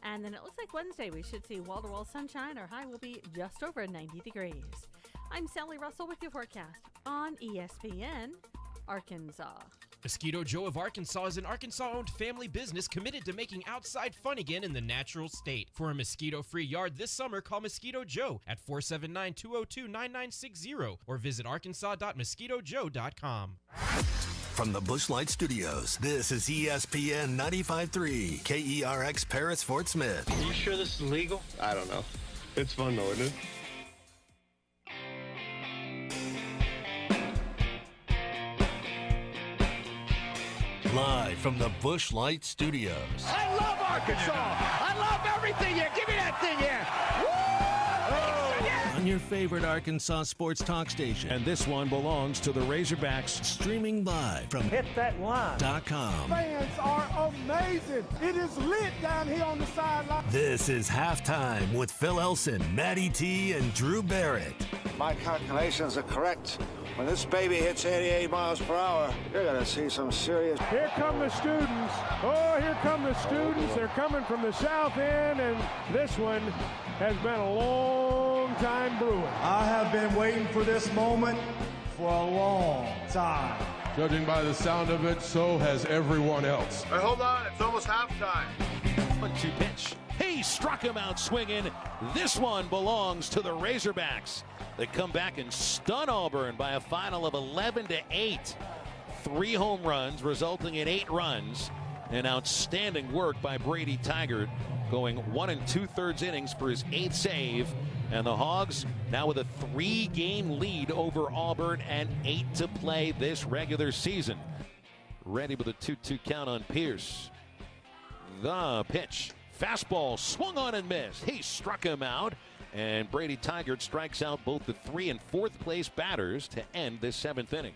And then it looks like Wednesday we should see wall-to-wall sunshine. Our high will be just over 90 degrees. I'm Sally Russell with your forecast on ESPN Arkansas. Mosquito Joe of Arkansas is an Arkansas-owned family business committed to making outside fun again in the natural state. For a mosquito-free yard this summer, call Mosquito Joe at 479-202-9960 or visit arkansas.mosquitojoe.com. From the Bushlight Studios, this is ESPN 95.3, KERX Paris, Fort Smith. Are you sure this is legal? I don't know. It's fun though, isn't it? Live from the Bushlight Studios. I love Arkansas. I love everything here. Give me that thing here. Woo! Yeah. On your favorite Arkansas sports talk station. And this one belongs to the Razorbacks. Streaming live from HitThatLine.com. Fans are amazing. It is lit down here on the sideline. This is Halftime with Phil Elson, Matty T, and Drew Barrett. My calculations are correct. When this baby hits 88 miles per hour, you're going to see some serious... Here come the students. Oh, here come the students. They're coming from the south end, and this one has been a long time brewing. I have been waiting for this moment for a long time. Judging by the sound of it, so has everyone else. Hey, hold on. It's almost halftime. 1-2 pitch. He struck him out swinging. This one belongs to the Razorbacks. They come back and stun Auburn by a final of 11-8. 3 home runs resulting in 8 runs. And outstanding work by Brady Tigert, going 1 2/3 innings for his 8th save. And the Hogs now with a 3-game lead over Auburn and 8 to play this regular season. Ready with a 2-2 count on Pierce. The pitch. Fastball swung on and missed. He struck him out. And Brady Tigert strikes out both the 3 and 4th place batters to end this 7th inning.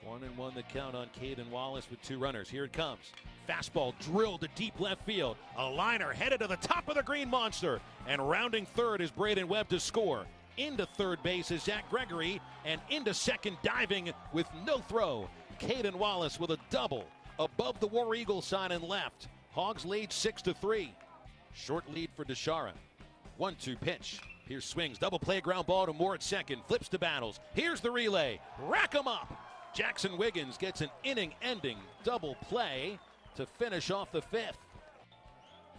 1-1 the count on Caden Wallace with 2 runners. Here it comes. Fastball drilled to deep left field. A liner headed to the top of the green monster. And rounding third is Braden Webb to score. Into third base is Zach Gregory. And into second diving with no throw. Caden Wallace with a double above the War Eagle sign and left. Hogs lead 6-3. Short lead for Deshara. 1-2 pitch. Pierce swings. Double play ground ball to Moore at second. Flips to Battles. Here's the relay. Rack 'em up. Jackson Wiggins gets an inning-ending double play to finish off the 5th.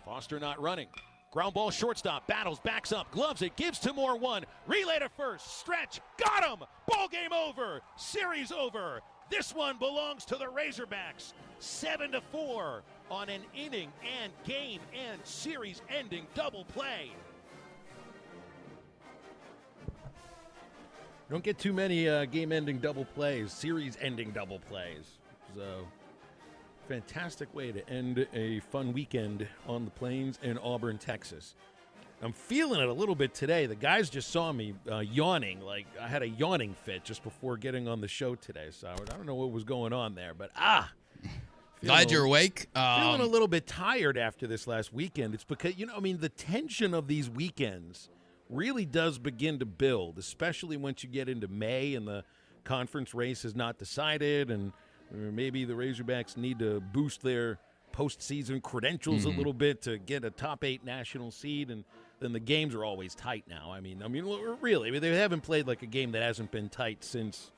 Foster not running. Ground ball shortstop. Battles backs up. Gloves it. Gives to Moore 1. Relay to first. Stretch. Got him. Ball game over. Series over. This one belongs to the Razorbacks. 7-4 on an inning and game and series-ending double play. Don't get too many game-ending double plays, series-ending double plays. So, fantastic way to end a fun weekend on the Plains in Auburn, Texas. I'm feeling it a little bit today. The guys just saw me yawning. Like, I had a yawning fit just before getting on the show today. So, I don't know what was going on there. But, glad you're awake. Feeling a little bit tired after this last weekend. It's because, the tension of these weekends really does begin to build, especially once you get into May and the conference race is not decided, and maybe the Razorbacks need to boost their postseason credentials a little bit to get a top 8 national seed, and then the games are always tight now. I mean, really, they haven't played like a game that hasn't been tight since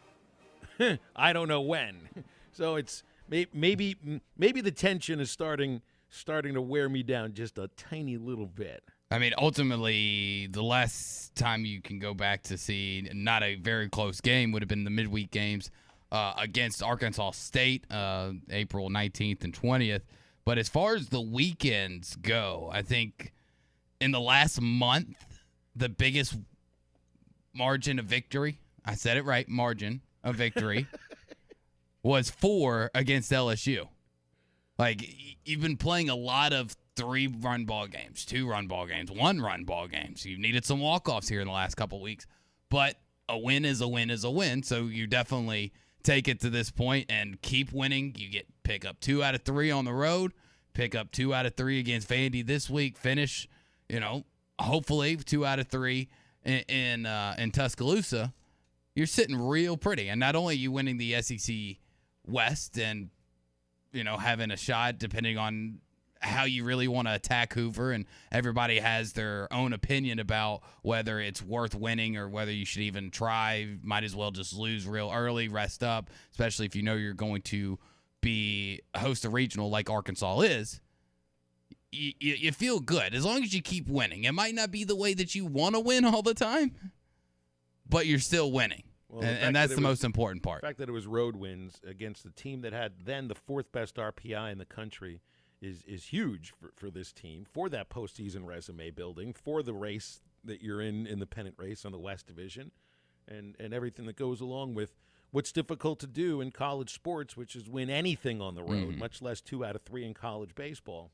I don't know when. So it's maybe the tension is starting to wear me down just a tiny little bit. I mean, ultimately, the last time you can go back to see not a very close game would have been the midweek games against Arkansas State, April 19th and 20th. But as far as the weekends go, I think in the last month, the biggest margin of victory, I said it right, margin of victory, was 4 against LSU. Like, you've been playing a lot of 3-run ball games, 2-run ball games, 1-run ball games. You've needed some walk-offs here in the last couple of weeks. But a win is a win is a win, so you definitely take it to this point and keep winning. You pick up 2 out of 3 on the road, pick up 2 out of 3 against Vandy this week, finish, hopefully 2 out of 3 in Tuscaloosa. You're sitting real pretty. And not only are you winning the SEC West and, having a shot depending on how you really want to attack Hoover, and everybody has their own opinion about whether it's worth winning or whether you should even try. Might as well just lose real early, rest up, especially if you know you're going to be host a regional like Arkansas is. You feel good as long as you keep winning. It might not be the way that you want to win all the time, but you're still winning. Well, and that's the most important part. The fact that it was road wins against the team that had then the 4th best RPI in the country is huge for this team, for that postseason resume building, for the race that you're in the pennant race on the West Division, and everything that goes along with what's difficult to do in college sports, which is win anything on the road, much less 2 out of 3 in college baseball.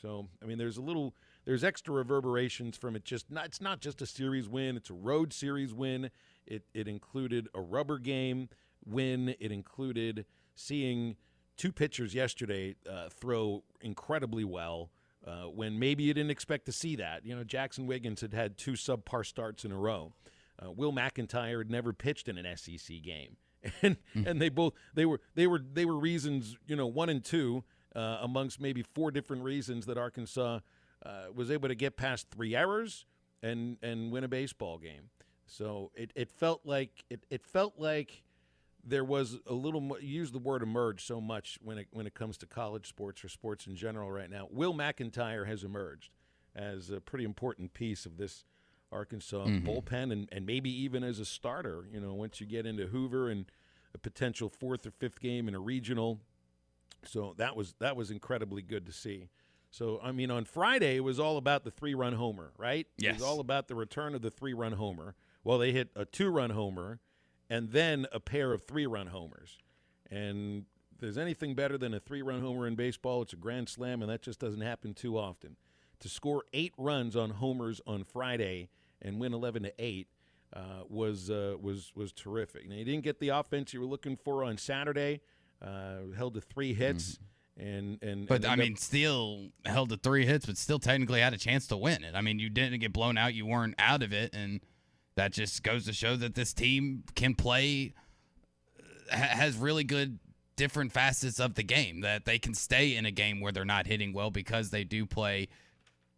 So, I mean, there's extra reverberations from it. It's not just a series win. It's a road series win. It included a rubber game win. It included seeing 2 pitchers yesterday throw incredibly well when maybe you didn't expect to see that. You know, Jackson Wiggins had 2 subpar starts in a row. Will McIntyre had never pitched in an SEC game, and they were reasons, 1 and 2. Amongst maybe 4 different reasons that Arkansas was able to get past 3 errors and win a baseball game. So it felt like there was a little more. You use the word emerge so much when it comes to college sports or sports in general right now. Will McIntyre has emerged as a pretty important piece of this Arkansas bullpen and maybe even as a starter. Once you get into Hoover and a potential 4th or 5th game in a regional. So that was incredibly good to see. So, I mean, on Friday, it was all about the 3-run homer, right? Yes. It was all about the return of the 3-run homer. Well, they hit a 2-run homer and then a pair of 3-run homers. And if there's anything better than a 3-run homer in baseball, it's a grand slam, and that just doesn't happen too often. To score 8 runs on homers on Friday and win 11-8 was terrific. Now, you didn't get the offense you were looking for on Saturday. Held to 3 hits, still held to 3 hits, but still technically had a chance to win it. I mean, you didn't get blown out, you weren't out of it, and that just goes to show that this team can play, has really good different facets of the game, that they can stay in a game where they're not hitting well because they do play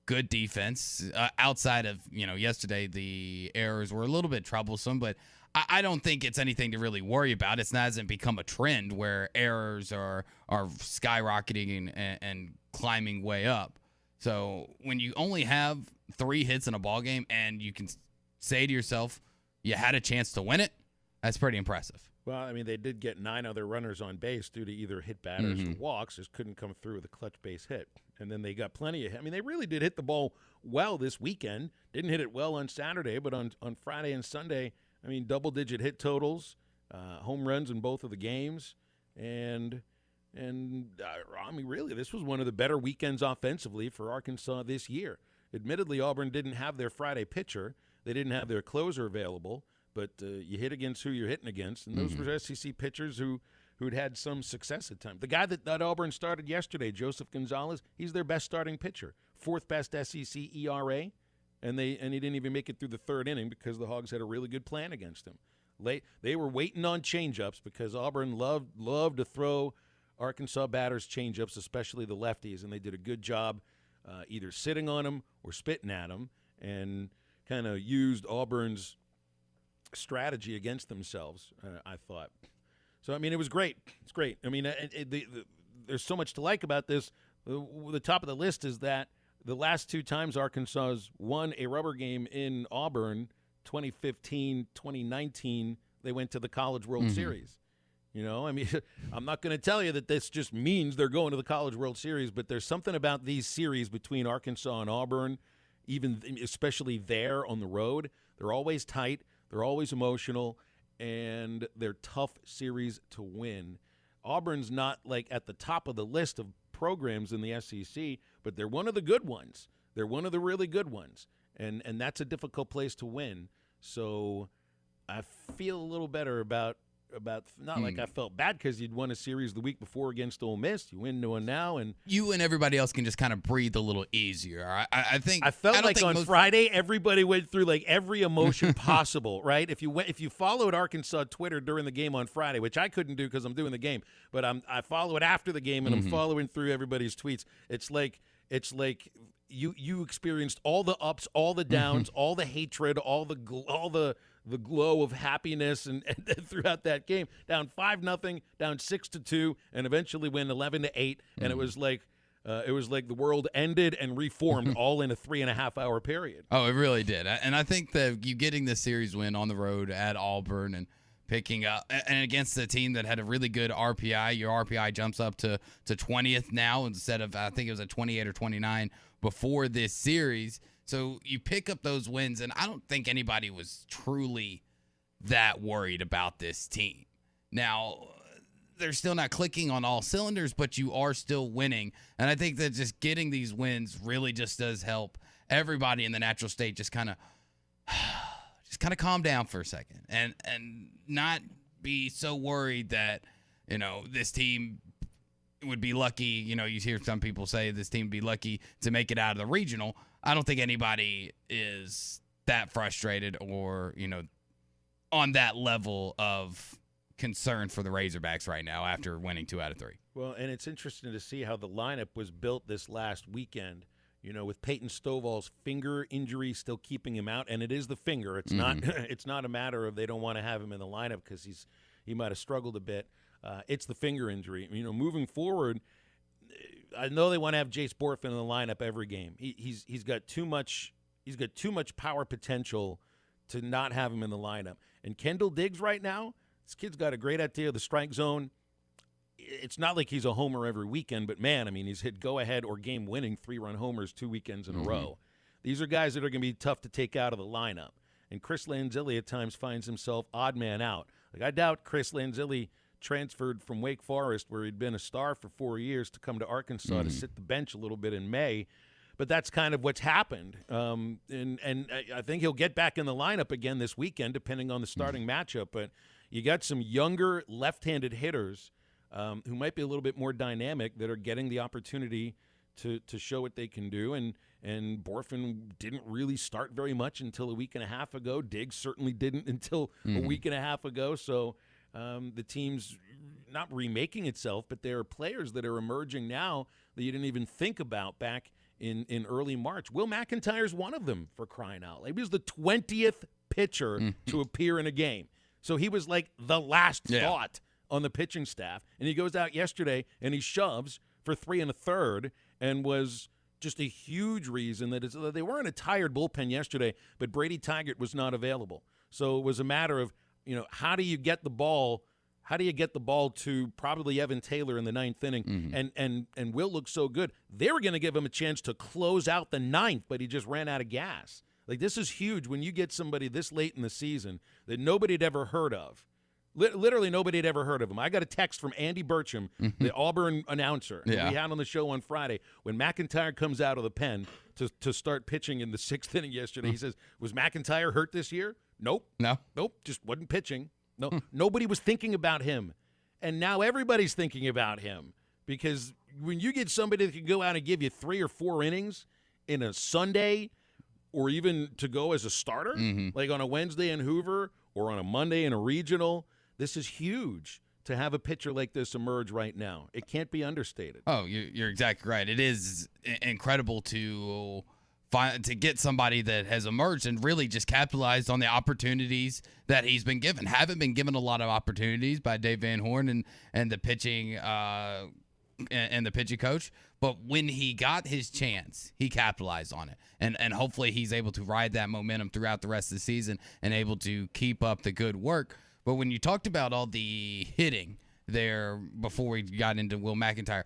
good defense. Outside of yesterday, the errors were a little bit troublesome, but I don't think it's anything to really worry about. It hasn't become a trend where errors are skyrocketing and climbing way up. So when you only have 3 hits in a ball game and you can say to yourself, you had a chance to win it, that's pretty impressive. Well, I mean, they did get 9 other runners on base due to either hit batters or walks. Just couldn't come through with a clutch base hit. And then they got plenty of – I mean, they really did hit the ball well this weekend. Didn't hit it well on Saturday, but on Friday and Sunday – I mean, double-digit hit totals, home runs in both of the games, and I mean, really, this was one of the better weekends offensively for Arkansas this year. Admittedly, Auburn didn't have their Friday pitcher; they didn't have their closer available. But you hit against who you're hitting against, and those were SEC pitchers who'd had some success at times. The guy that Auburn started yesterday, Joseph Gonzalez, he's their best starting pitcher, 4th best SEC ERA. And he didn't even make it through the 3rd inning because the Hogs had a really good plan against him. They were waiting on changeups because Auburn loved to throw Arkansas batters changeups, especially the lefties, and they did a good job either sitting on them or spitting at them, and kind of used Auburn's strategy against themselves, I thought. So, I mean, it was great. It's great. I mean, there's so much to like about this. The top of the list is that the last 2 times Arkansas's won a rubber game in Auburn, 2015, 2019, they went to the College World Series. I mean, I'm not going to tell you that this just means they're going to the College World Series, but there's something about these series between Arkansas and Auburn, especially there on the road. They're always tight, they're always emotional, and they're tough series to win. Auburn's not like at the top of the list of programs in the SEC, but they're one of the good ones. They're one of the really good ones, and that's a difficult place to win. So I feel a little better about not like I felt bad because you'd won a series the week before against Ole Miss. You win one now, and you and everybody else can just kind of breathe a little easier. I felt like on Friday everybody went through like every emotion possible, right? If you followed Arkansas Twitter during the game on Friday, which I couldn't do because I'm doing the game, but I follow it after the game and I'm following through everybody's tweets. It's like you experienced all the ups, all the downs, all the hatred, all the glow of happiness and throughout that game. Down 5-0, down 6-2, and eventually win 11-8. And it was like the world ended and reformed all in a 3.5-hour period. Oh, it really did. And I think that you getting this series win on the road at Auburn and picking up and against a team that had a really good RPI, your RPI jumps up to 20th now instead of, I think it was a 28 or 29 before this series. So you pick up those wins, and I don't think anybody was truly that worried about this team. Now, they're still not clicking on all cylinders, but you are still winning. And I think that just getting these wins really just does help everybody in the natural state just kind of calm down for a second and not be so worried that, this team would be lucky. You hear some people say this team would be lucky to make it out of the regional. I don't think anybody is that frustrated or, on that level of concern for the Razorbacks right now after winning 2 out of 3. Well, and it's interesting to see how the lineup was built this last weekend, with Peyton Stovall's finger injury still keeping him out. And it is the finger. It's not a matter of they don't want to have him in the lineup because he might have struggled a bit. It's the finger injury. Moving forward, I know they want to have Jace Borfin in the lineup every game. He's got too much power potential to not have him in the lineup. And Kendall Diggs right now, this kid's got a great idea of the strike zone. It's not like he's a homer every weekend, but man, he's hit go-ahead or game-winning 3-run homers 2 weekends in a row. These are guys that are going to be tough to take out of the lineup. And Chris Lanzilli at times finds himself odd man out. Like I doubt Chris Lanzilli transferred from Wake Forest, where he'd been a star for 4 years, to come to Arkansas to sit the bench a little bit in May. But that's kind of what's happened. And I think he'll get back in the lineup again this weekend, depending on the starting matchup. But you got some younger left-handed hitters who might be a little bit more dynamic that are getting the opportunity to show what they can do. And Borfin didn't really start very much until a week and a half ago. Diggs certainly didn't until a week and a half ago. So the team's not remaking itself, but there are players that are emerging now that you didn't even think about back in early March. Will McIntyre's one of them, for crying out loud. He was the 20th pitcher to appear in a game. So he was like the last thought on the pitching staff. And he goes out yesterday and he shoves for 3 1/3 and was just a huge reason that they weren't a tired bullpen yesterday, but Brady Tigert was not available. So it was a matter of, how do you get the ball to probably Evan Taylor in the 9th inning? And Will looked so good. They were going to give him a chance to close out the 9th, but he just ran out of gas. Like, this is huge when you get somebody this late in the season that nobody had ever heard of. Literally nobody had ever heard of him. I got a text from Andy Burcham, the Auburn announcer, who we had on the show on Friday. When McIntyre comes out of the pen to start pitching in the 6th inning yesterday, he says, was McIntyre hurt this year? Nope. Nope, just wasn't pitching. No, nobody was thinking about him. And now everybody's thinking about him because when you get somebody that can go out and give you 3 or 4 innings in a Sunday or even to go as a starter, like on a Wednesday in Hoover or on a Monday in a regional, this is huge to have a pitcher like this emerge right now. It can't be understated. Oh, you're exactly right. It is incredible to get somebody that has emerged and really just capitalized on the opportunities that he's been given. Haven't been given a lot of opportunities by Dave Van Horn and the pitching and the pitching coach. But when he got his chance, he capitalized on it. And hopefully he's able to ride that momentum throughout the rest of the season and able to keep up the good work. But when you talked about all the hitting there before we got into Will McIntyre,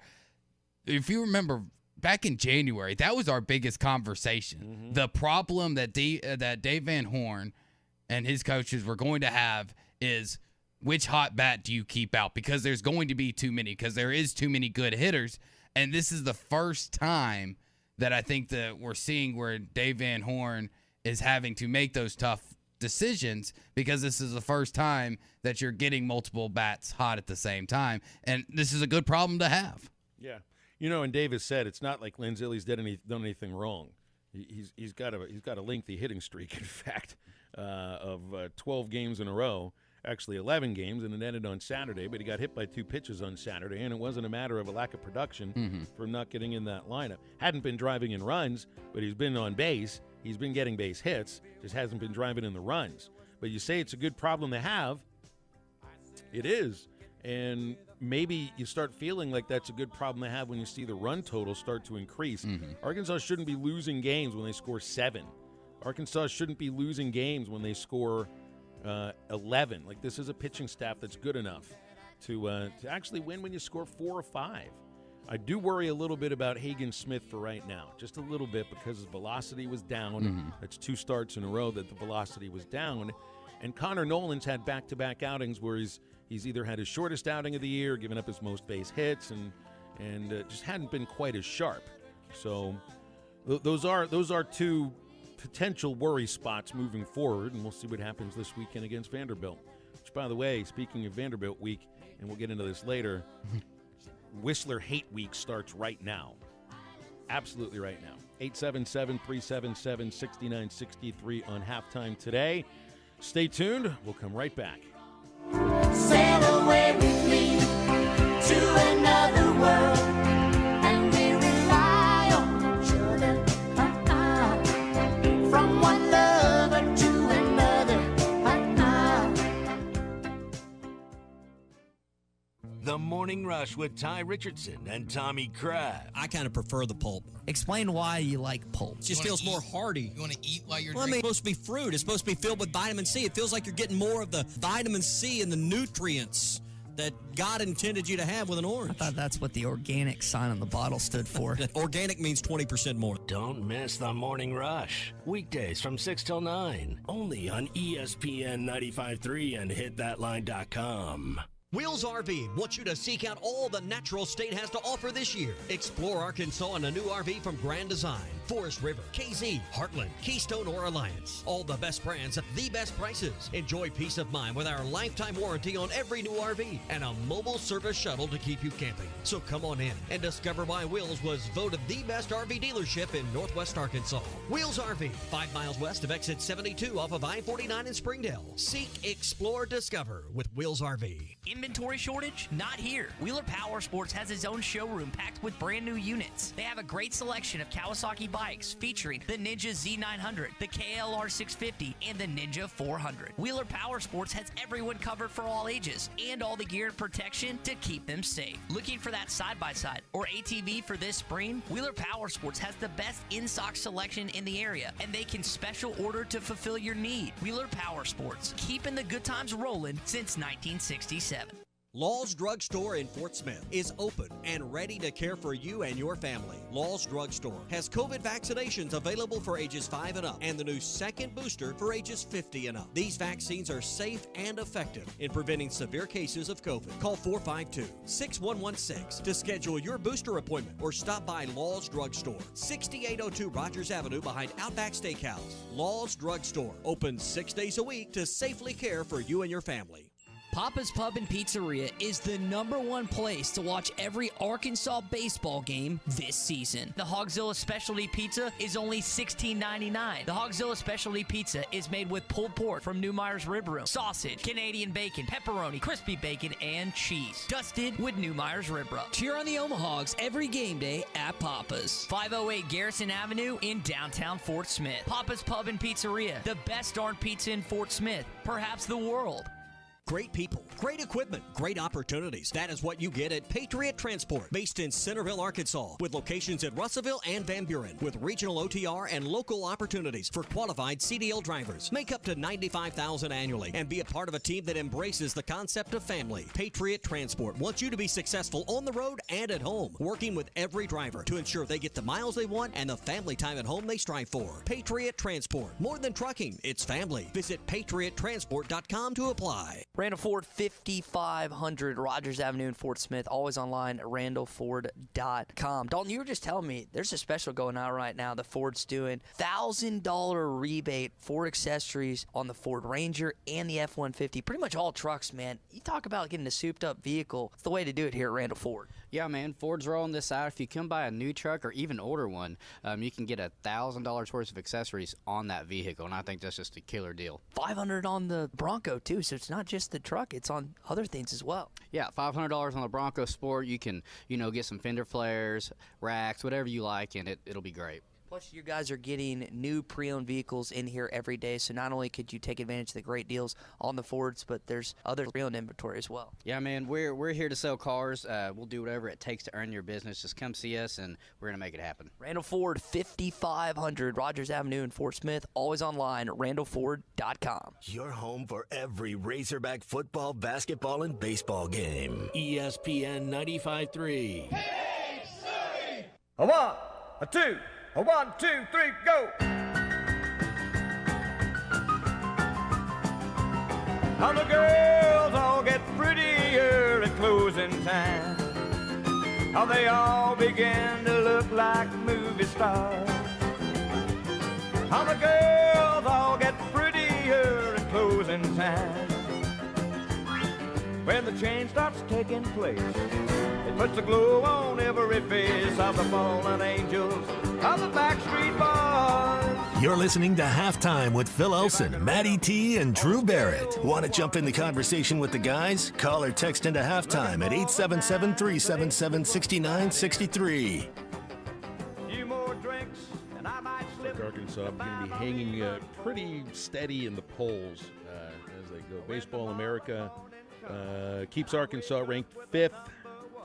if you remember back in January, that was our biggest conversation. The problem that Dave Van Horn and his coaches were going to have is which hot bat do you keep out? Because there's going to be too many, because there is too many good hitters. And this is the first time that I think that we're seeing where Dave Van Horn is having to make those tough decisions because this is the first time that you're getting multiple bats hot at the same time, and this is a good problem to have. Yeah. And Davis said it's not like Lanzilli's done anything wrong. He's got a lengthy hitting streak, in fact, of 12 games in a row. Actually 11 games, and it ended on Saturday, but he got hit by 2 pitches on Saturday, and it wasn't a matter of a lack of production from not getting in that lineup. Hadn't been driving in runs, but he's been on base. He's been getting base hits, just hasn't been driving in the runs. But you say it's a good problem to have. It is. And maybe you start feeling like that's a good problem to have when you see the run total start to increase. Arkansas shouldn't be losing games when they score 7. Arkansas shouldn't be losing games when they score 11. Like, this is a pitching staff that's good enough to actually win when you score 4 or 5. I do worry a little bit about Hagen Smith for right now, just a little bit, because his velocity was down. That's 2 starts in a row that the velocity was down. And Connor Nolan's had back-to-back outings where he's either had his shortest outing of the year, given up his most base hits, and just hadn't been quite as sharp. So those are 2 potential worry spots moving forward, and we'll see what happens this weekend against Vanderbilt. Which, by the way, speaking of Vanderbilt week, and we'll get into this later, Whistler Hate Week starts right now. Absolutely right now. 877-377-6963 on halftime today. Stay tuned. We'll come right back. Sail away with me to another world, and we rely on each other. From one lover to another. The Morning Rush with Ty Richardson and Tommy Kraft. I kind of prefer the pulp. Explain why you like pulp. It just feels more hearty. You want to eat while you're drinking? It's supposed to be fruit. It's supposed to be filled with vitamin C. It feels like you're getting more of the vitamin C and the nutrients that God intended you to have with an orange. I thought that's what the organic sign on the bottle stood for. Organic means 20% more. Don't miss the Morning Rush. Weekdays from 6 till 9. Only on ESPN 95.3 and hitthatline.com. Wheels RV wants you to seek out all the natural state has to offer this year. Explore Arkansas in a new RV from Grand Design, Forest River, KZ, Heartland, Keystone, or Alliance. All the best brands at the best prices. Enjoy peace of mind with our lifetime warranty on every new RV and a mobile service shuttle to keep you camping. So come on in and discover why Wheels was voted the best RV dealership in Northwest Arkansas. Wheels RV, 5 miles west of exit 72 off of I-49 in Springdale. Seek, explore, discover with Wheels RV. Inventory shortage? Not here. Wheeler Power Sports has its own showroom packed with brand new units. They have a great selection of Kawasaki bikes featuring the Ninja Z900, the KLR 650, and the Ninja 400. Wheeler Power Sports has everyone covered for all ages and all the gear and protection to keep them safe. Looking for that side-by-side or ATV for this spring? Wheeler Power Sports has the best in-stock selection in the area, and they can special order to fulfill your need. Wheeler Power Sports, keeping the good times rolling since 1967. Law's Drug Store in Fort Smith is open and ready to care for you and your family. Law's Drug Store has COVID vaccinations available for ages 5 and up and the new second booster for ages 50 and up. These vaccines are safe and effective in preventing severe cases of COVID. Call 452-6116 to schedule your booster appointment or stop by Law's Drug Store, 6802 Rogers Avenue behind Outback Steakhouse. Law's Drug Store, open 6 days a week to safely care for you and your family. Papa's Pub and Pizzeria is the #1 place to watch every Arkansas baseball game this season. The Hogzilla Specialty Pizza is only $16.99. The Hogzilla Specialty Pizza is made with pulled pork from Neumeyer's Rib Room, sausage, Canadian bacon, pepperoni, crispy bacon, and cheese. Dusted with Neumeyer's Rib Rub. Cheer on the Omahogs every game day at Papa's. 508 Garrison Avenue in downtown Fort Smith. Papa's Pub and Pizzeria, the best darn pizza in Fort Smith, perhaps the world. Great people, great equipment, great opportunities. That is what you get at Patriot Transport, based in Centerville, Arkansas, with locations in Russellville and Van Buren, with regional OTR and local opportunities for qualified CDL drivers. Make up to $95,000 annually and be a part of a team that embraces the concept of family. Patriot Transport wants you to be successful on the road and at home, working with every driver to ensure they get the miles they want and the family time at home they strive for. Patriot Transport, more than trucking, it's family. Visit patriottransport.com to apply. Randall Ford, 5500 Rogers Avenue in Fort Smith. Always online at randallford.com. Dalton, you were just telling me there's a special going on right now that Ford's doing. $1,000 rebate Ford accessories on the Ford Ranger and the F-150. Pretty much all trucks, man. You talk about getting a souped-up vehicle. It's the way to do it here at Randall Ford. Yeah, man, Ford's rolling this out. If you come buy a new truck or even order one, you can get $1,000 worth of accessories on that vehicle, and I think that's just a killer deal. $500 on the Bronco, too, so it's not just the truck. It's on other things as well. Yeah, $500 on the Bronco Sport. You can, get some fender flares, racks, whatever you like, and it'll be great. Plus, you guys are getting new pre-owned vehicles in here every day, so not only could you take advantage of the great deals on the Fords, but there's other pre-owned inventory as well. Yeah, man, we're here to sell cars. We'll do whatever it takes to earn your business. Just come see us, and we're going to make it happen. Randall Ford, 5500 Rogers Avenue in Fort Smith. Always online at randallford.com. Your home for every Razorback football, basketball, and baseball game. ESPN 95.3. A 1, a 2. A 1, 2, 3, go! How the girls all get prettier at closing time. How they all begin to look like movie stars. How the girls all get prettier at closing time. When the change starts taking place, it puts a glow on every face of the fallen angels of the Backstreet Boys. You're listening to Halftime with Phil Elson, Matty T, and Drew Barrett. Want to jump in the conversation with the guys? Call or text into Halftime at 877-377-6963. Few more drinks, and I might slip. Arkansas are going to be hanging pretty steady in the polls as they go. Baseball America keeps Arkansas ranked 5th.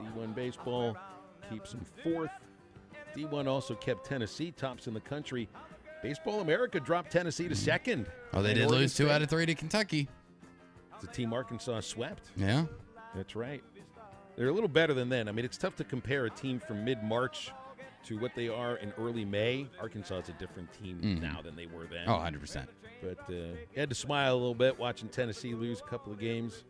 D1 baseball keeps them 4th. D1 also kept Tennessee tops in the country. Baseball America dropped Tennessee to 2nd. Oh, they did lose 2 out of 3 to Kentucky. It's a team Arkansas swept. Yeah. That's right. They're a little better than then. I mean, it's tough to compare a team from mid-March to what they are in early May. Arkansas is a different team now than they were then. Oh, 100%. But you had to smile a little bit watching Tennessee lose a couple of games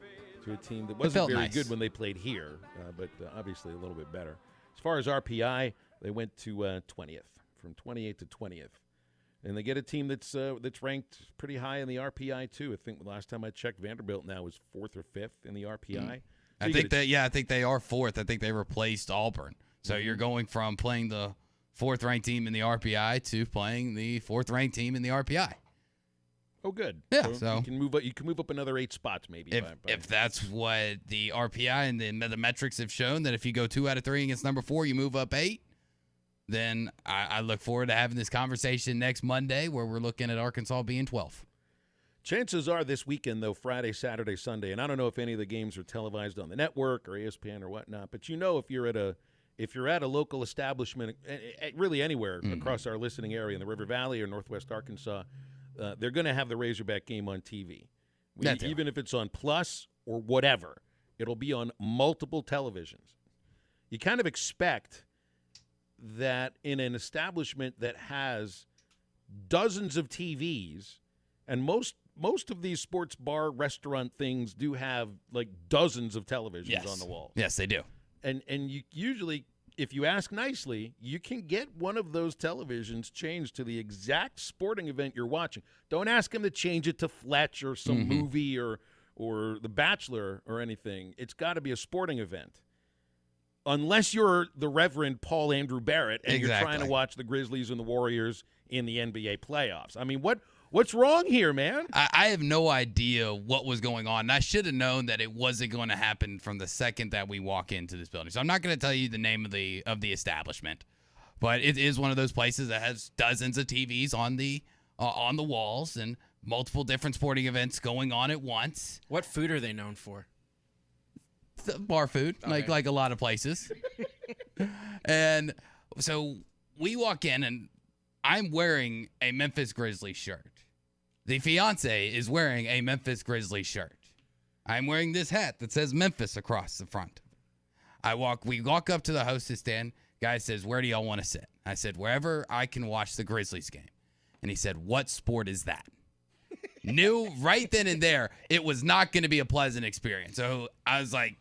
to a team that wasn't very good when they played here, but obviously a little bit better. As far as RPI, they went to 20th, from 28th to 20th. And they get a team that's ranked pretty high in the RPI, too. I think the last time I checked, Vanderbilt now is 4th or 5th in the RPI. I think they are 4th. I think they replaced Auburn. So you're going from playing the 4th-ranked team in the RPI to playing the 4th-ranked team in the RPI. Oh, good. Yeah, so you can move up another 8 spots maybe. If that's what the RPI and the metrics have shown, that if you go 2 out of 3 against number 4, you move up 8, then I look forward to having this conversation next Monday where we're looking at Arkansas being 12th. Chances are this weekend, though, Friday, Saturday, Sunday, and I don't know if any of the games are televised on the network or ESPN or whatnot, but if you're at a local establishment, really anywhere across our listening area in the River Valley or Northwest Arkansas, they're going to have the Razorback game on TV. Even if it's on Plus or whatever, it'll be on multiple televisions. You kind of expect that in an establishment that has dozens of TVs, and most of these sports bar restaurant things do have like dozens of televisions on the wall. Yes, they do. And you usually, if you ask nicely, you can get one of those televisions changed to the exact sporting event you're watching. Don't ask them to change it to Fletch or some movie or The Bachelor or anything. It's got to be a sporting event. Unless you're the Reverend Paul Andrew Barrett and you're trying to watch the Grizzlies and the Warriors in the NBA playoffs. I mean, what's wrong here, man? I have no idea what was going on. And I should have known that it wasn't going to happen from the second that we walk into this building. So I'm not going to tell you the name of the establishment, but it is one of those places that has dozens of TVs on the walls and multiple different sporting events going on at once. What food are they known for? Bar food, okay. like a lot of places. And so we walk in, and I'm wearing a Memphis Grizzlies shirt. The fiance is wearing a Memphis Grizzlies shirt. I'm wearing this hat that says Memphis across the front. We walk up to the hostess stand. Guy says, "Where do y'all want to sit?" I said, "Wherever I can watch the Grizzlies game." And he said, "What sport is that?" knew right then and there it was not going to be a pleasant experience. So I was like,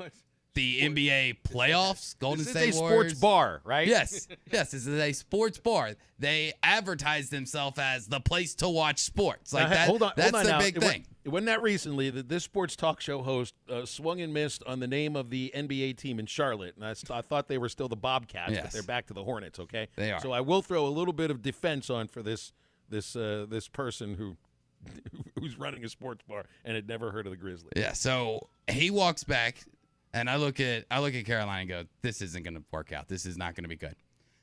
the NBA playoffs, Golden State This is a Warriors. sports bar, right? Yes, this is a sports bar. They advertise themselves as the place to watch sports. Like now, that. Hold on, that's hold on the now. big thing. It wasn't that recently that this sports talk show host swung and missed on the name of the NBA team in Charlotte, and I thought they were still the Bobcats, but Yes. they're back to the Hornets. Okay, They are. So I will throw a little bit of defense on for this person who's running a sports bar and had never heard of the Grizzlies. Yeah. So he walks back, and I look at Caroline and go, "This isn't going to work out. This is not going to be good."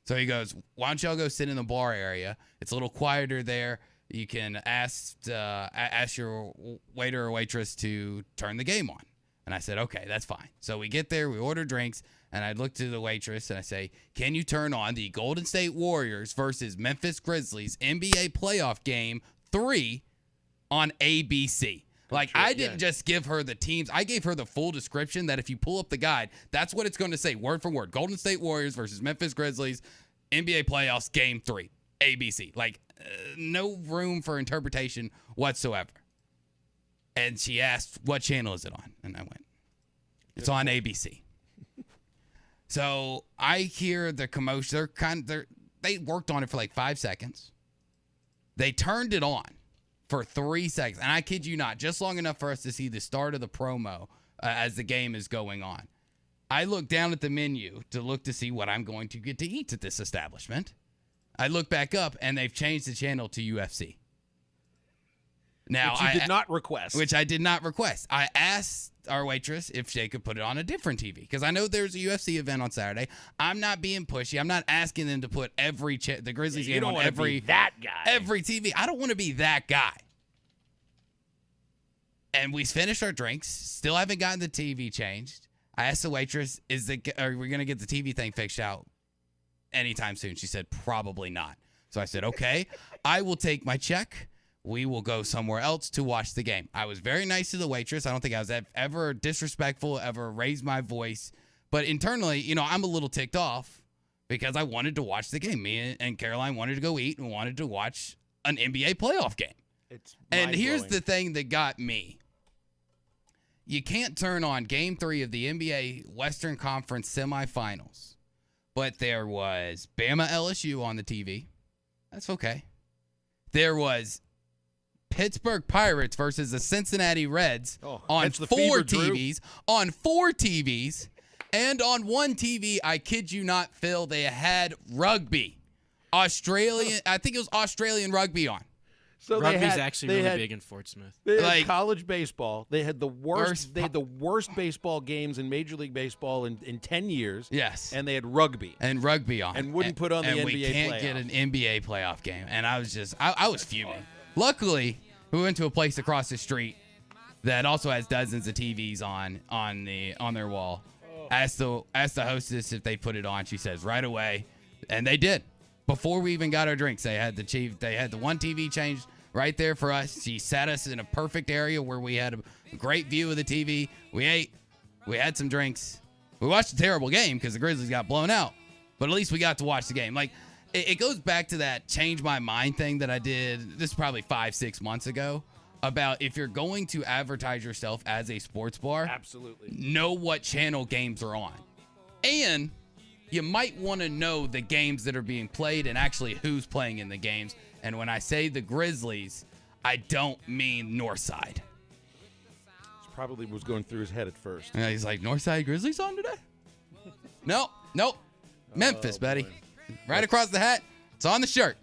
So he goes, "Why don't y'all go sit in the bar area? It's a little quieter there. You can ask your waiter or waitress to turn the game on." And I said, "Okay, that's fine." So we get there, we order drinks, and I look to the waitress and I say, "Can you turn on the Golden State Warriors versus Memphis Grizzlies NBA playoff game 3 on ABC?" Like, I didn't just give her the teams. I gave her the full description that if you pull up the guide, that's what it's going to say, word for word. Golden State Warriors versus Memphis Grizzlies, NBA playoffs, game 3, ABC. Like, no room for interpretation whatsoever. And she asked, "What channel is it on?" And I went, "It's on ABC." So I hear the commotion. They worked on it for like 5 seconds. They turned it on for 3 seconds. And I kid you not, just long enough for us to see the start of the promo as the game is going on. I look down at the menu to look to see what I'm going to get to eat at this establishment. I look back up, and they've changed the channel to UFC. Now, Which you did not request. Which I did not request. I asked our waitress if they could put it on a different TV, because I know there's a UFC event on Saturday. I'm not being pushy. I'm not asking them to put the Grizzlies game on every TV. I don't want to be that guy. And we finished our drinks. Still haven't gotten the TV changed. I asked the waitress, are we going to get the TV thing fixed out anytime soon? She said, probably not. So I said, okay, I will take my check. We will go somewhere else to watch the game. I was very nice to the waitress. I don't think I was ever disrespectful, ever raised my voice. But internally, I'm a little ticked off because I wanted to watch the game. Me and Caroline wanted to go eat and wanted to watch an NBA playoff game. And here's the thing that got me. You can't turn on Game 3 of the NBA Western Conference semifinals. But there was Bama LSU on the TV. That's okay. There was Pittsburgh Pirates versus the Cincinnati Reds on 4 TVs. On 4 TVs. And on one TV, I kid you not, Phil, they had rugby. I think it was Australian rugby on. So Rugby's actually really big in Fort Smith. They had college baseball. They had the worst. They had the worst baseball games in Major League Baseball in 10 years. Yes, and they had rugby and rugby on, and wouldn't put on the NBA. And we can't get an NBA playoff game. And I was just, I was fuming. Luckily, we went to a place across the street that also has dozens of TVs on their wall. Asked the hostess if they put it on. She says right away, and they did. Before we even got our drinks, they had the one TV changed right there for us. She sat us in a perfect area where we had a great view of the TV. We ate. We had some drinks. We watched a terrible game because the Grizzlies got blown out. But at least we got to watch the game. Like, it goes back to that change my mind thing that I did, this is probably 5-6 months ago, about if you're going to advertise yourself as a sports bar, absolutely know what channel games are on. And you might want to know the games that are being played and actually who's playing in the games. And when I say the Grizzlies, I don't mean Northside. This probably was going through his head at first. And he's like, Northside Grizzlies on today? Nope. Memphis, buddy. Right across the hat. It's on the shirt.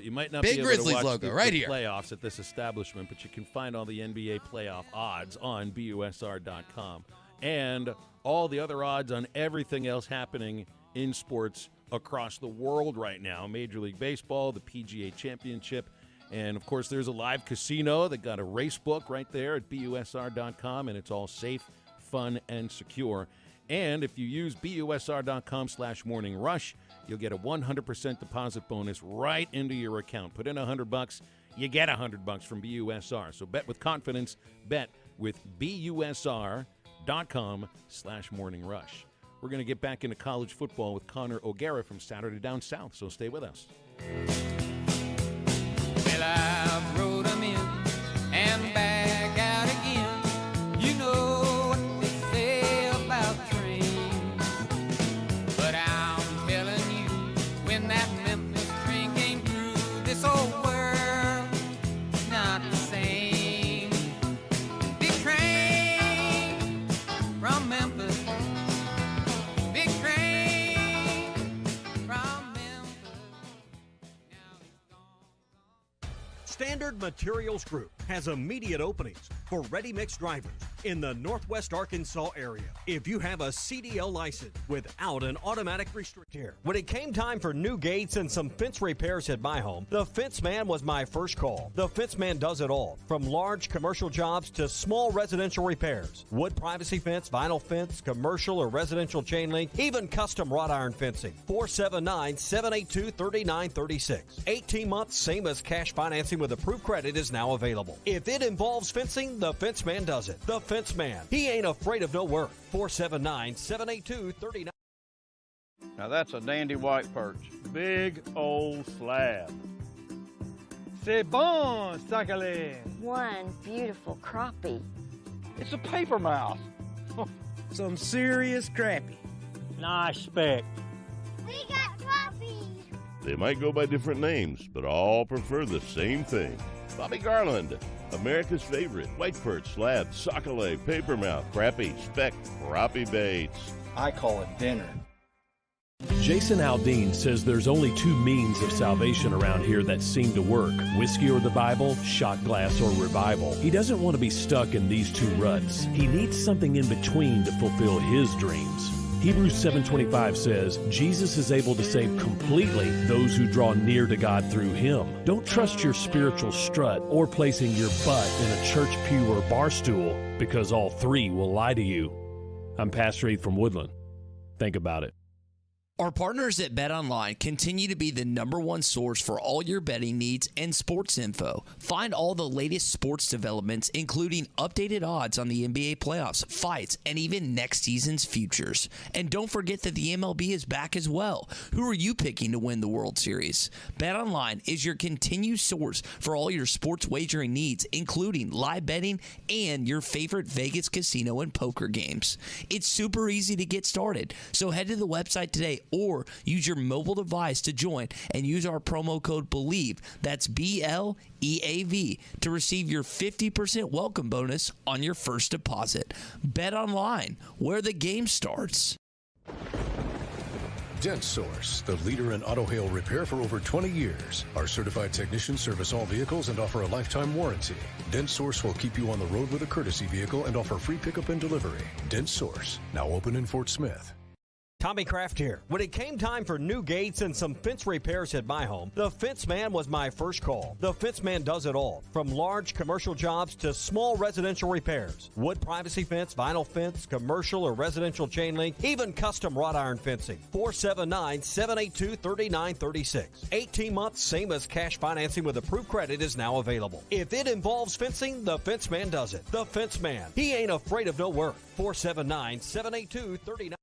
You might not Big be able Grizzlies to watch logo the right here. playoffs at this establishment, but you can find all the NBA playoff odds on BUSR.com. And all the other odds on everything else happening in sports across the world right now. Major League Baseball, the PGA Championship, and, of course, there's a live casino that got a race book right there at BUSR.com, and it's all safe, fun, and secure. And if you use BUSR.com/morningrush, you'll get a 100% deposit bonus right into your account. Put in $100, you get $100 from BUSR. So bet with confidence, bet with BUSR.com/morningrush. We're going to get back into college football with Connor O'Gara from Saturday Down South, so stay with us. Well, I wrote 'em in and old world is not the same. Big train from Memphis. Big train from Memphis. Standard Materials Group has immediate openings for ready-mix drivers in the Northwest Arkansas area. If you have a CDL license without an automatic restrictor. When it came time for new gates and some fence repairs at my home, the Fence Man was my first call. The Fence Man does it all, from large commercial jobs to small residential repairs. Wood privacy fence, vinyl fence, commercial or residential chain link, even custom wrought iron fencing. 479-782-3936. 18 months, same as cash financing with approved credit is now available. If it involves fencing, the Fence Man does it. The Fence Man. He ain't afraid of no work. 479-782-3936. Now that's a dandy white perch. Big old slab. C'est bon, sacalé. One beautiful crappie. It's a paper mouse. Some serious crappie. Nice speck. We got crappie. They might go by different names, but all prefer the same thing. Bobby Garland, America's favorite white perch, slab, sockeye, papermouth, crappie, speck, crappie baits. I call it dinner. Jason Aldean says there's only two means of salvation around here that seem to work: whiskey or the Bible, shot glass or revival. He doesn't want to be stuck in these two ruts. He needs something in between to fulfill his dreams. Hebrews 7:25 says, Jesus is able to save completely those who draw near to God through him. Don't trust your spiritual strut or placing your butt in a church pew or bar stool, because all three will lie to you. I'm Pastor Heath from Woodland. Think about it. Our partners at BetOnline continue to be the #1 source for all your betting needs and sports info. Find all the latest sports developments, including updated odds on the NBA playoffs, fights, and even next season's futures. And don't forget that the MLB is back as well. Who are you picking to win the World Series? BetOnline is your continued source for all your sports wagering needs, including live betting and your favorite Vegas casino and poker games. It's super easy to get started, so head to the website today or use your mobile device to join and use our promo code BELIEVE, that's BLEAV, to receive your 50% welcome bonus on your first deposit. Bet online, where the game starts. Dent Source, the leader in auto hail repair for over 20 years. Our certified technicians service all vehicles and offer a lifetime warranty. Dent Source will keep you on the road with a courtesy vehicle and offer free pickup and delivery. Dent Source, now open in Fort Smith. Tommy Kraft here. When it came time for new gates and some fence repairs at my home, the Fence Man was my first call. The Fence Man does it all, from large commercial jobs to small residential repairs. Wood privacy fence, vinyl fence, commercial or residential chain link, even custom wrought iron fencing. 479-782-3936. 18 months, same as cash financing with approved credit is now available. If it involves fencing, the Fence Man does it. The Fence Man. He ain't afraid of no work. 479-782-3936.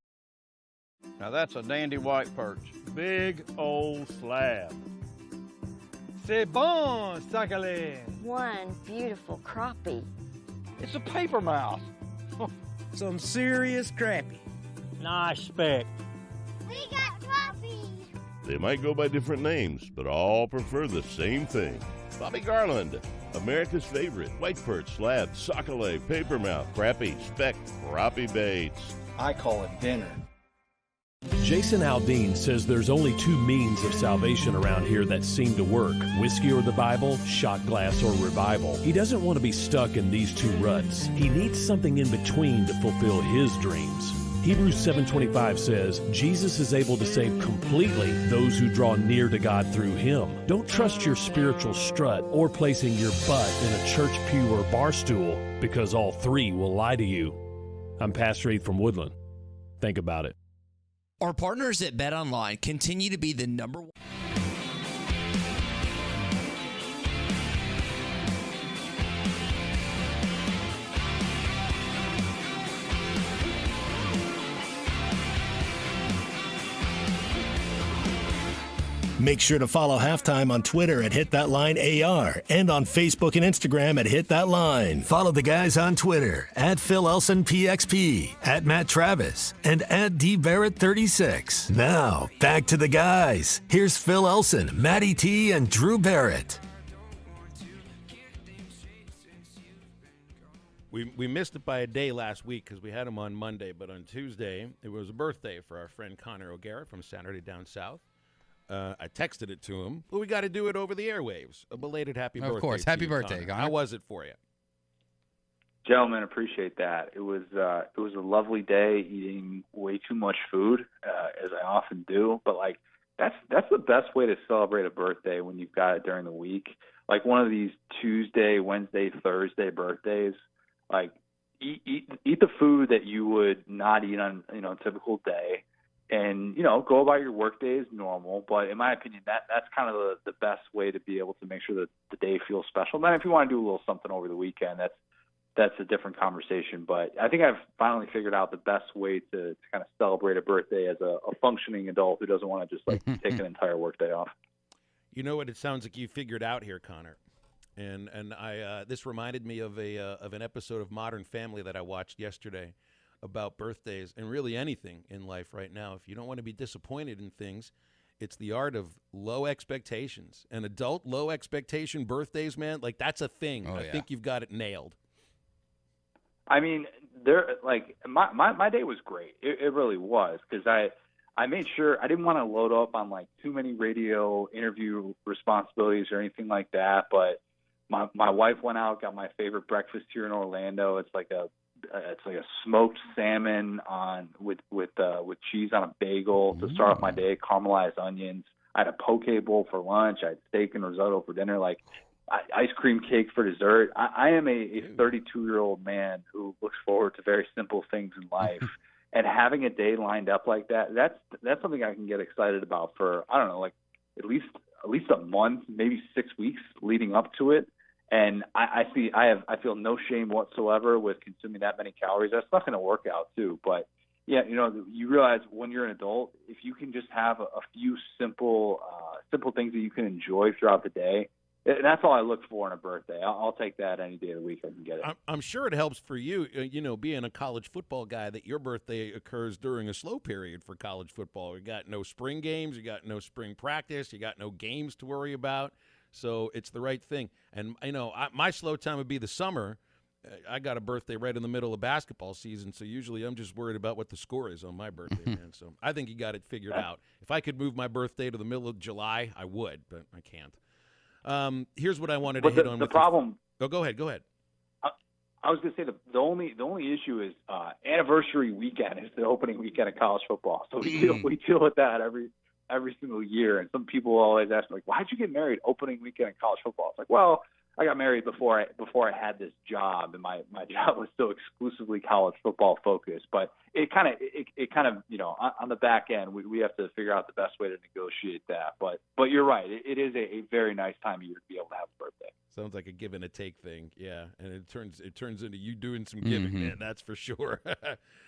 Now that's a dandy white perch. Big old slab. C'est bon, sacalé. One beautiful crappie. It's a paper mouse. Some serious crappie. Nice speck. We got crappie. They might go by different names, but all prefer the same thing. Bobby Garland, America's favorite white perch, slab, sockeye, papermouth, crappie, speck, crappie baits. I call it dinner. Jason Aldean says there's only two means of salvation around here that seem to work: whiskey or the Bible, shot glass or revival. He doesn't want to be stuck in these two ruts. He needs something in between to fulfill his dreams. Hebrews 7:25 says, Jesus is able to save completely those who draw near to God through him. Don't trust your spiritual strut or placing your butt in a church pew or bar stool, because all three will lie to you. I'm Pastor Heath from Woodland. Think about it. Our partners at BetOnline continue to be the #1. Make sure to follow Halftime on Twitter at HitThatLineAR and on Facebook and Instagram at HitThatLine. Follow the guys on Twitter at PhilElsonPXP, at Matt Travis, and at DBarrett36. Now, back to the guys. Here's Phil Elson, Matty T, and Drew Barrett. We missed it by a day last week because we had him on Monday, but on Tuesday, it was a birthday for our friend Connor O'Gara from Saturday Down South. I texted it to him, but we got to do it over the airwaves. A belated happy birthday. Of course. Happy birthday, Connor. How was it for you? Gentlemen, appreciate that. It was a lovely day, eating way too much food, as I often do. But like that's the best way to celebrate a birthday when you've got it during the week. Like one of these Tuesday, Wednesday, Thursday birthdays. Like eat the food that you would not eat on a typical day, and go about your work day as normal. But in my opinion, that's kind of the best way to be able to make sure that the day feels special. Then if you want to do a little something over the weekend, that's a different conversation. But I think I've finally figured out the best way to kind of celebrate a birthday as a functioning adult who doesn't want to just like take an entire workday off. You know what it sounds like you figured out here, Connor. And I this reminded me of an episode of Modern Family that I watched yesterday about birthdays and really anything in life right now. If you don't want to be disappointed in things, it's the art of low expectations. And adult low expectation birthdays, man, like that's a thing. I think you've got it nailed. I mean, my day was great. It really was, because I made sure I didn't want to load up on like too many radio interview responsibilities or anything like that, but my wife went out, got my favorite breakfast here in Orlando. It's like a smoked salmon with cheese on a bagel to start off my day, caramelized onions. I had a poke bowl for lunch. I had steak and risotto for dinner, like ice cream cake for dessert. I am a 32-year-old man who looks forward to very simple things in life. And having a day lined up like that's something I can get excited about for, I don't know, like at least a month, maybe 6 weeks leading up to it. And I feel no shame whatsoever with consuming that many calories. That's not going to work out too. But yeah, you realize when you're an adult, if you can just have a few simple things that you can enjoy throughout the day, and that's all I look for in a birthday. I'll take that any day of the week I can get it. I'm sure it helps for you, being a college football guy, that your birthday occurs during a slow period for college football. You got no spring games, you got no spring practice, you got no games to worry about. So it's the right thing. And, my slow time would be the summer. I got a birthday right in the middle of basketball season, so usually I'm just worried about what the score is on my birthday, man. So I think you got it figured out. If I could move my birthday to the middle of July, I would, but I can't. Here's what I wanted to hit on. The problem. Go ahead. I was going to say the only issue is anniversary weekend is the opening weekend of college football. So we deal with that every single year. And some people always ask me, like, why'd you get married opening weekend in college football? It's like, well, I got married before I had this job, and my job was still exclusively college football focused. But it kind of on the back end, we have to figure out the best way to negotiate that. But you're right, it is a very nice time of year to be able to have a birthday. Sounds like a give and a take thing, yeah. And it turns into you doing some giving, man. That's for sure.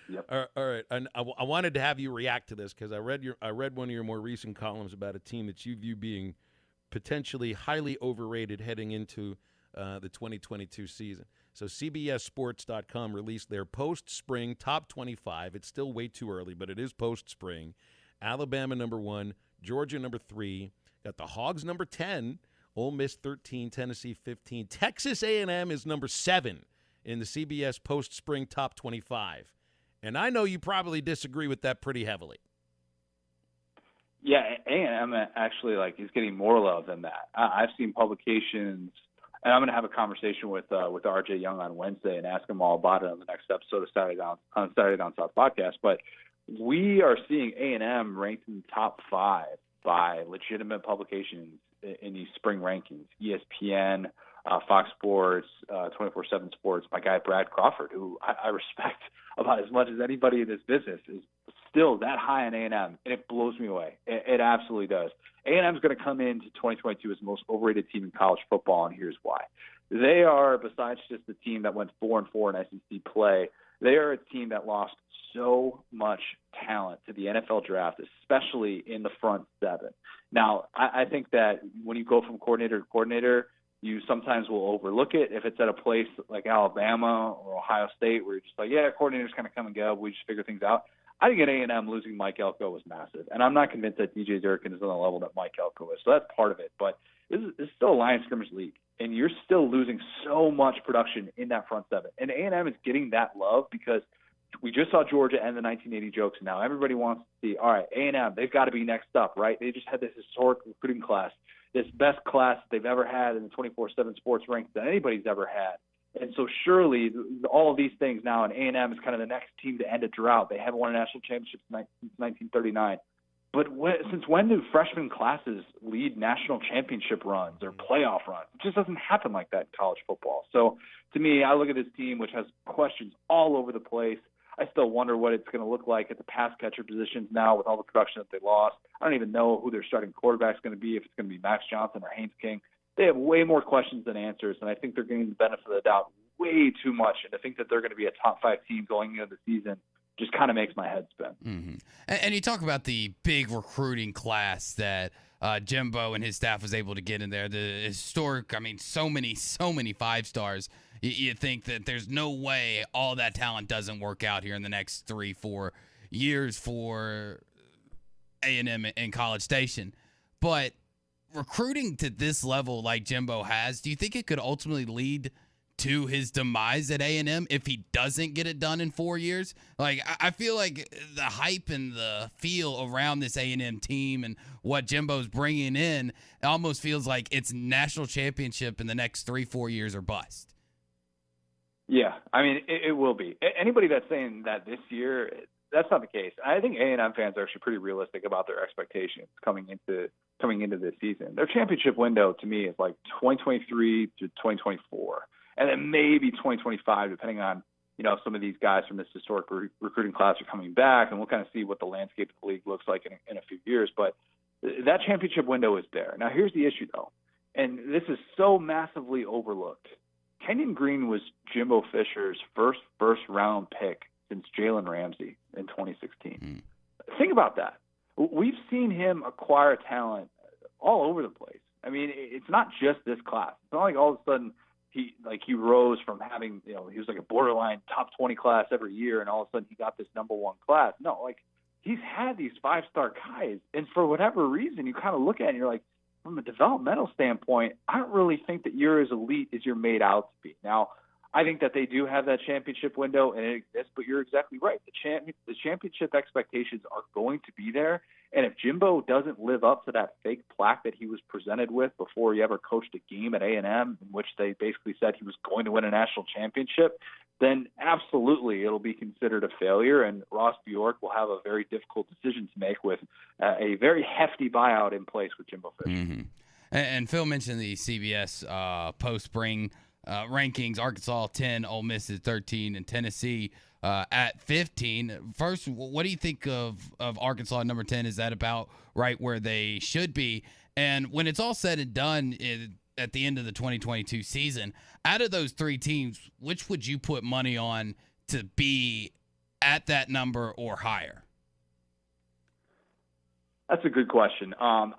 Yep. All right, and I wanted to have you react to this because I read one of your more recent columns about a team that you view being potentially highly overrated heading into the 2022 season. So CBSSports.com released their post-spring top 25. It's still way too early, but it is post-spring. Alabama number 1, Georgia number 3, got the Hogs number 10, Ole Miss 13, Tennessee 15. Texas A&M is number 7 in the CBS post-spring top 25. And I know you probably disagree with that pretty heavily. Yeah, A&M actually is getting more love than that. I've seen publications, and I'm going to have a conversation with RJ Young on Wednesday and ask him all about it on the next episode of Saturday Down South podcast. But we are seeing A&M ranked in the top 5 by legitimate publications in these spring rankings: ESPN, Fox Sports, 24/7 Sports. My guy Brad Crawford, who I respect about as much as anybody in this business, is still that high in A&M, and it blows me away. It absolutely does. A&M is going to come into 2022 as the most overrated team in college football, and here's why. They are, besides just the team that went 4-4 in SEC play, they are a team that lost so much talent to the NFL draft, especially in the front seven. Now, I think that when you go from coordinator to coordinator, you sometimes will overlook it. If it's at a place like Alabama or Ohio State where you're just like, yeah, coordinators kind of come and go, we just figure things out. I think at A&M losing Mike Elko was massive, and I'm not convinced that DJ Durkin is on the level that Mike Elko is. So that's part of it. But this is still a line scrimmage league, and you're still losing so much production in that front seven. And A&M is getting that love because we just saw Georgia end the 1980 jokes, and now everybody wants to see, all right, A&M, they've got to be next up, right? They just had this historic recruiting class, this best class they've ever had in the 24/7 sports ranks that anybody's ever had. And so surely all of these things now, and A&M is kind of the next team to end a drought. They haven't won a national championship since 1939. But since when do freshman classes lead national championship runs or playoff runs? It just doesn't happen like that in college football. So to me, I look at this team, which has questions all over the place. I still wonder what it's going to look like at the pass catcher positions now with all the production that they lost. I don't even know who their starting quarterback is going to be, if it's going to be Max Johnson or Haynes King. They have way more questions than answers, and I think they're getting the benefit of the doubt way too much. And to think that they're going to be a top 5 team going into the season just kind of makes my head spin. Mm-hmm. And you talk about the big recruiting class that Jimbo and his staff was able to get in there. The historic, I mean, so many 5 stars. You think that there's no way all that talent doesn't work out here in the next 3-4 years for A&M and College Station. But recruiting to this level like Jimbo has, do you think it could ultimately lead to his demise at A&M if he doesn't get it done in 4 years? Like, I feel like the hype and the feel around this A&M team and what Jimbo's bringing in, it almost feels like it's national championship in the next 3-4 years or bust. Yeah, I mean, it will be. Anybody that's saying that this year, that's not the case. I think A&M fans are actually pretty realistic about their expectations coming into this season. Their championship window, to me, is like 2023 to 2024, and then maybe 2025, depending on, you know, some of these guys from this historic recruiting class are coming back, and we'll kind of see what the landscape of the league looks like in a few years. But that championship window is there. Now, here's the issue, though, and this is so massively overlooked. Kenyon Green was Jimbo Fisher's first round pick since Jalen Ramsey in 2016. Think about that. We've seen him acquire talent all over the place. I mean, it's not just this class. It's not like all of a sudden he rose from having, you know, he was like a borderline top 20 class every year, and all of a sudden he got this number 1 class. No, like, he's had these 5-star guys, and for whatever reason, you kind of look at it and you're like, from a developmental standpoint, I don't really think that you're as elite as you're made out to be. Now, I think that they do have that championship window, and it exists, but you're exactly right. The championship expectations are going to be there, and if Jimbo doesn't live up to that fake plaque that he was presented with before he ever coached a game at A&M, in which they basically said he was going to win a national championship, then absolutely it'll be considered a failure, and Ross Bjork will have a very difficult decision to make with a very hefty buyout in place with Jimbo Fisher. Mm-hmm. And Phil mentioned the CBS post-spring rankings. Arkansas 10, Ole Miss is 13, and Tennessee at 15. First, what do you think of Arkansas at number 10? Is that about right where they should be? And when it's all said and done at the end of the 2022 season, out of those 3 teams, which would you put money on to be at that number or higher? That's a good question. I'm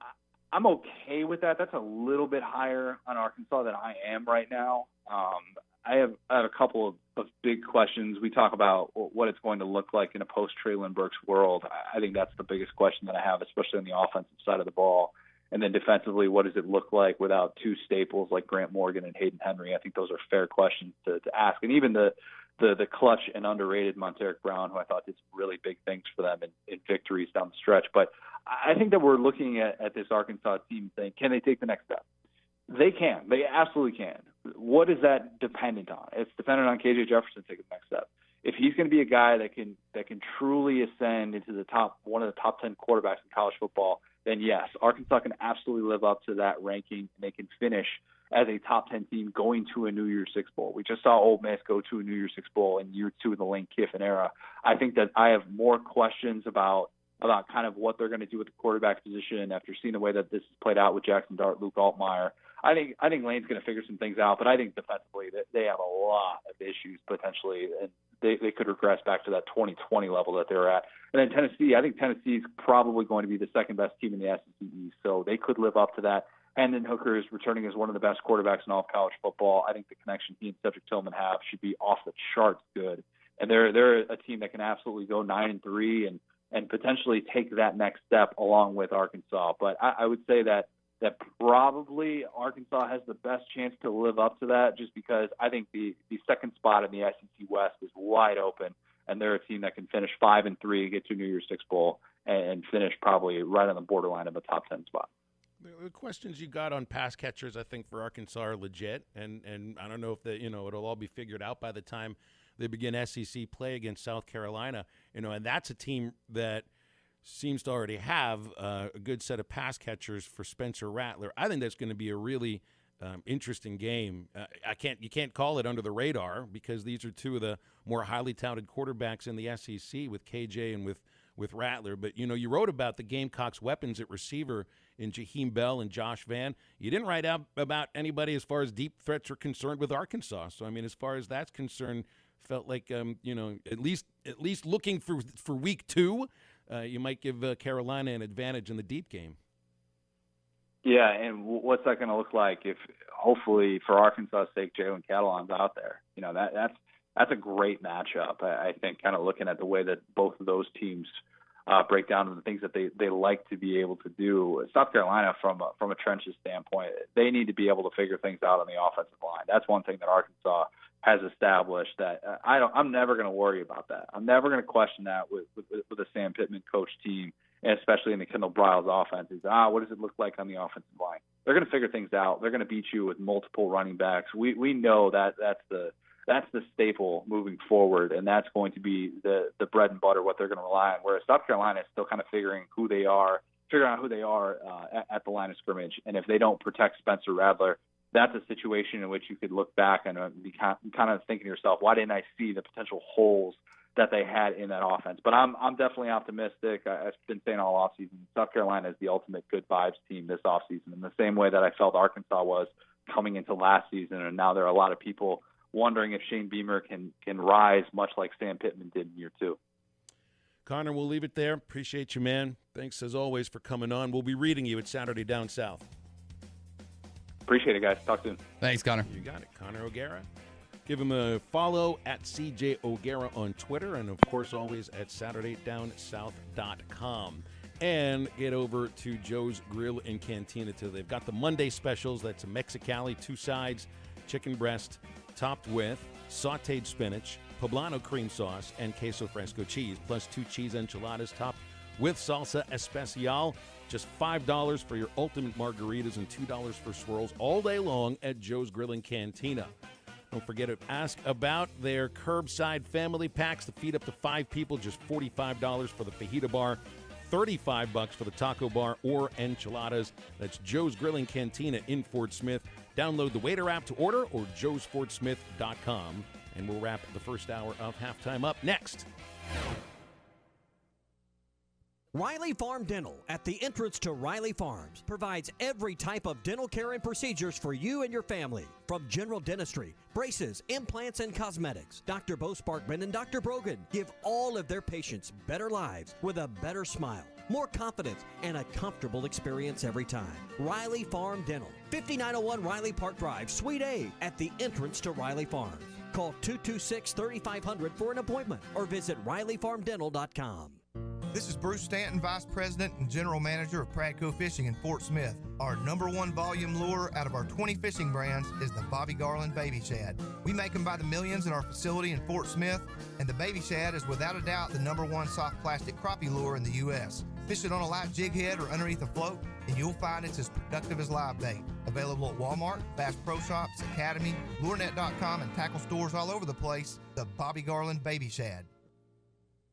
okay with that. That's a little bit higher on Arkansas than I am right now. I have a couple of big questions. We talk about what it's going to look like in a post-Traylon Burks world. I think that's the biggest question that I have, especially on the offensive side of the ball. And then defensively, what does it look like without 2 staples like Grant Morgan and Hayden Henry? I think those are fair questions to ask. And even the clutch and underrated Monteric Brown, who I thought did some really big things for them in victories down the stretch. But I think that we're looking at this Arkansas team saying, can they take the next step? They can. They absolutely can. What is that dependent on? It's dependent on KJ Jefferson taking the next step. If he's going to be a guy that can truly ascend into one of the top 10 quarterbacks in college football, then yes, Arkansas can absolutely live up to that ranking, and they can finish as a top 10 team going to a New Year's Six Bowl. We just saw Ole Miss go to a New Year's Six Bowl in year 2 of the Lane Kiffin era. I think that I have more questions about kind of what they're going to do with the quarterback position after seeing the way that this has played out with Jackson Dart, Luke Altmaier. I think Lane's going to figure some things out, but I think defensively that they have a lot of issues potentially, and they could regress back to that 2020 level that they were at. And then Tennessee, I think Tennessee is probably going to be the second best team in the SEC East, so they could live up to that. Hendon Hooker is returning as one of the best quarterbacks in all of college football. I think the connection he and Cedric Tillman have should be off the charts good. And they're a team that can absolutely go 9-3 and potentially take that next step along with Arkansas. But I would say that probably Arkansas has the best chance to live up to that, just because I think the second spot in the SEC West is wide open, and they're a team that can finish 5-3, get to New Year's Six Bowl, and finish probably right on the borderline of a top 10 spot. The questions you got on pass catchers, I think, for Arkansas are legit, and I don't know if it'll all be figured out by the time they begin SEC play against South Carolina. And that's a team that seems to already have a good set of pass catchers for Spencer Rattler. I think that's going to be a really interesting game. You can't call it under the radar, because these are two of the more highly touted quarterbacks in the SEC with KJ and with Rattler. But, you wrote about the Gamecocks' weapons at receiver in Jaheim Bell and Josh Vann. You didn't write out about anybody as far as deep threats are concerned with Arkansas. So, as far as that's concerned, felt like, at least looking for week 2, you might give Carolina an advantage in the deep game. Yeah, and what's that going to look like if, hopefully, for Arkansas' sake, Jalen Catalon's out there? That's a great matchup. I think, kind of looking at the way that both of those teams break down and the things that they like to be able to do. South Carolina, from a trenches standpoint, they need to be able to figure things out on the offensive line. That's one thing that Arkansas has established that I'm never going to worry about that. I'm never going to question that with a Sam Pittman coach team, and especially in the Kendall Briles offense. What does it look like on the offensive line? They're going to figure things out. They're going to beat you with multiple running backs. We know that's the staple moving forward, and that's going to be the bread and butter, what they're going to rely on. Whereas South Carolina is still kind of figuring out who they are at the line of scrimmage. And if they don't protect Spencer Rattler, that's a situation in which you could look back and be kind of thinking to yourself, why didn't I see the potential holes that they had in that offense? But I'm definitely optimistic. I've been saying all offseason, South Carolina is the ultimate good vibes team this offseason, in the same way that I felt Arkansas was coming into last season. And now there are a lot of people wondering if Shane Beamer can rise much like Sam Pittman did in year 2. Connor, we'll leave it there. Appreciate you, man. Thanks, as always, for coming on. We'll be reading you at Saturday Down South. Appreciate it, guys. Talk soon. Thanks, Connor. You got it. Connor O'Gara. Give him a follow at CJ O'Gara on Twitter, and, of course, always at SaturdayDownSouth.com. And get over to Joe's Grill and Cantina today. They've got the Monday specials. That's a Mexicali, 2 sides, chicken breast, topped with sautéed spinach, poblano cream sauce, and queso fresco cheese, plus 2 cheese enchiladas topped with salsa especial. Just $5 for your ultimate margaritas and $2 for swirls all day long at Joe's Grill and Cantina. Don't forget to ask about their curbside family packs to feed up to 5 people. Just $45 for the fajita bar, $35 for the taco bar or enchiladas. That's Joe's Grill and Cantina in Fort Smith. Download the Waiter app to order or joesfortsmith.com. And we'll wrap the first hour of Halftime up next. Riley Farm Dental, at the entrance to Riley Farms, provides every type of dental care and procedures for you and your family. From general dentistry, braces, implants, and cosmetics, Dr. Bo Sparkman and Dr. Brogan give all of their patients better lives with a better smile, more confidence, and a comfortable experience every time. Riley Farm Dental, 5901 Riley Park Drive, Suite A, at the entrance to Riley Farms. Call 226-3500 for an appointment or visit RileyFarmDental.com. This is Bruce Stanton, Vice President and General Manager of Pradco Fishing in Fort Smith. Our #1 volume lure out of our 20 fishing brands is the Bobby Garland Baby Shad. We make them by the millions in our facility in Fort Smith, and the Baby Shad is without a doubt the #1 soft plastic crappie lure in the U.S. Fish it on a light jig head or underneath a float, and you'll find it's as productive as live bait. Available at Walmart, Bass Pro Shops, Academy, LureNet.com, and tackle stores all over the place. The Bobby Garland Baby Shad.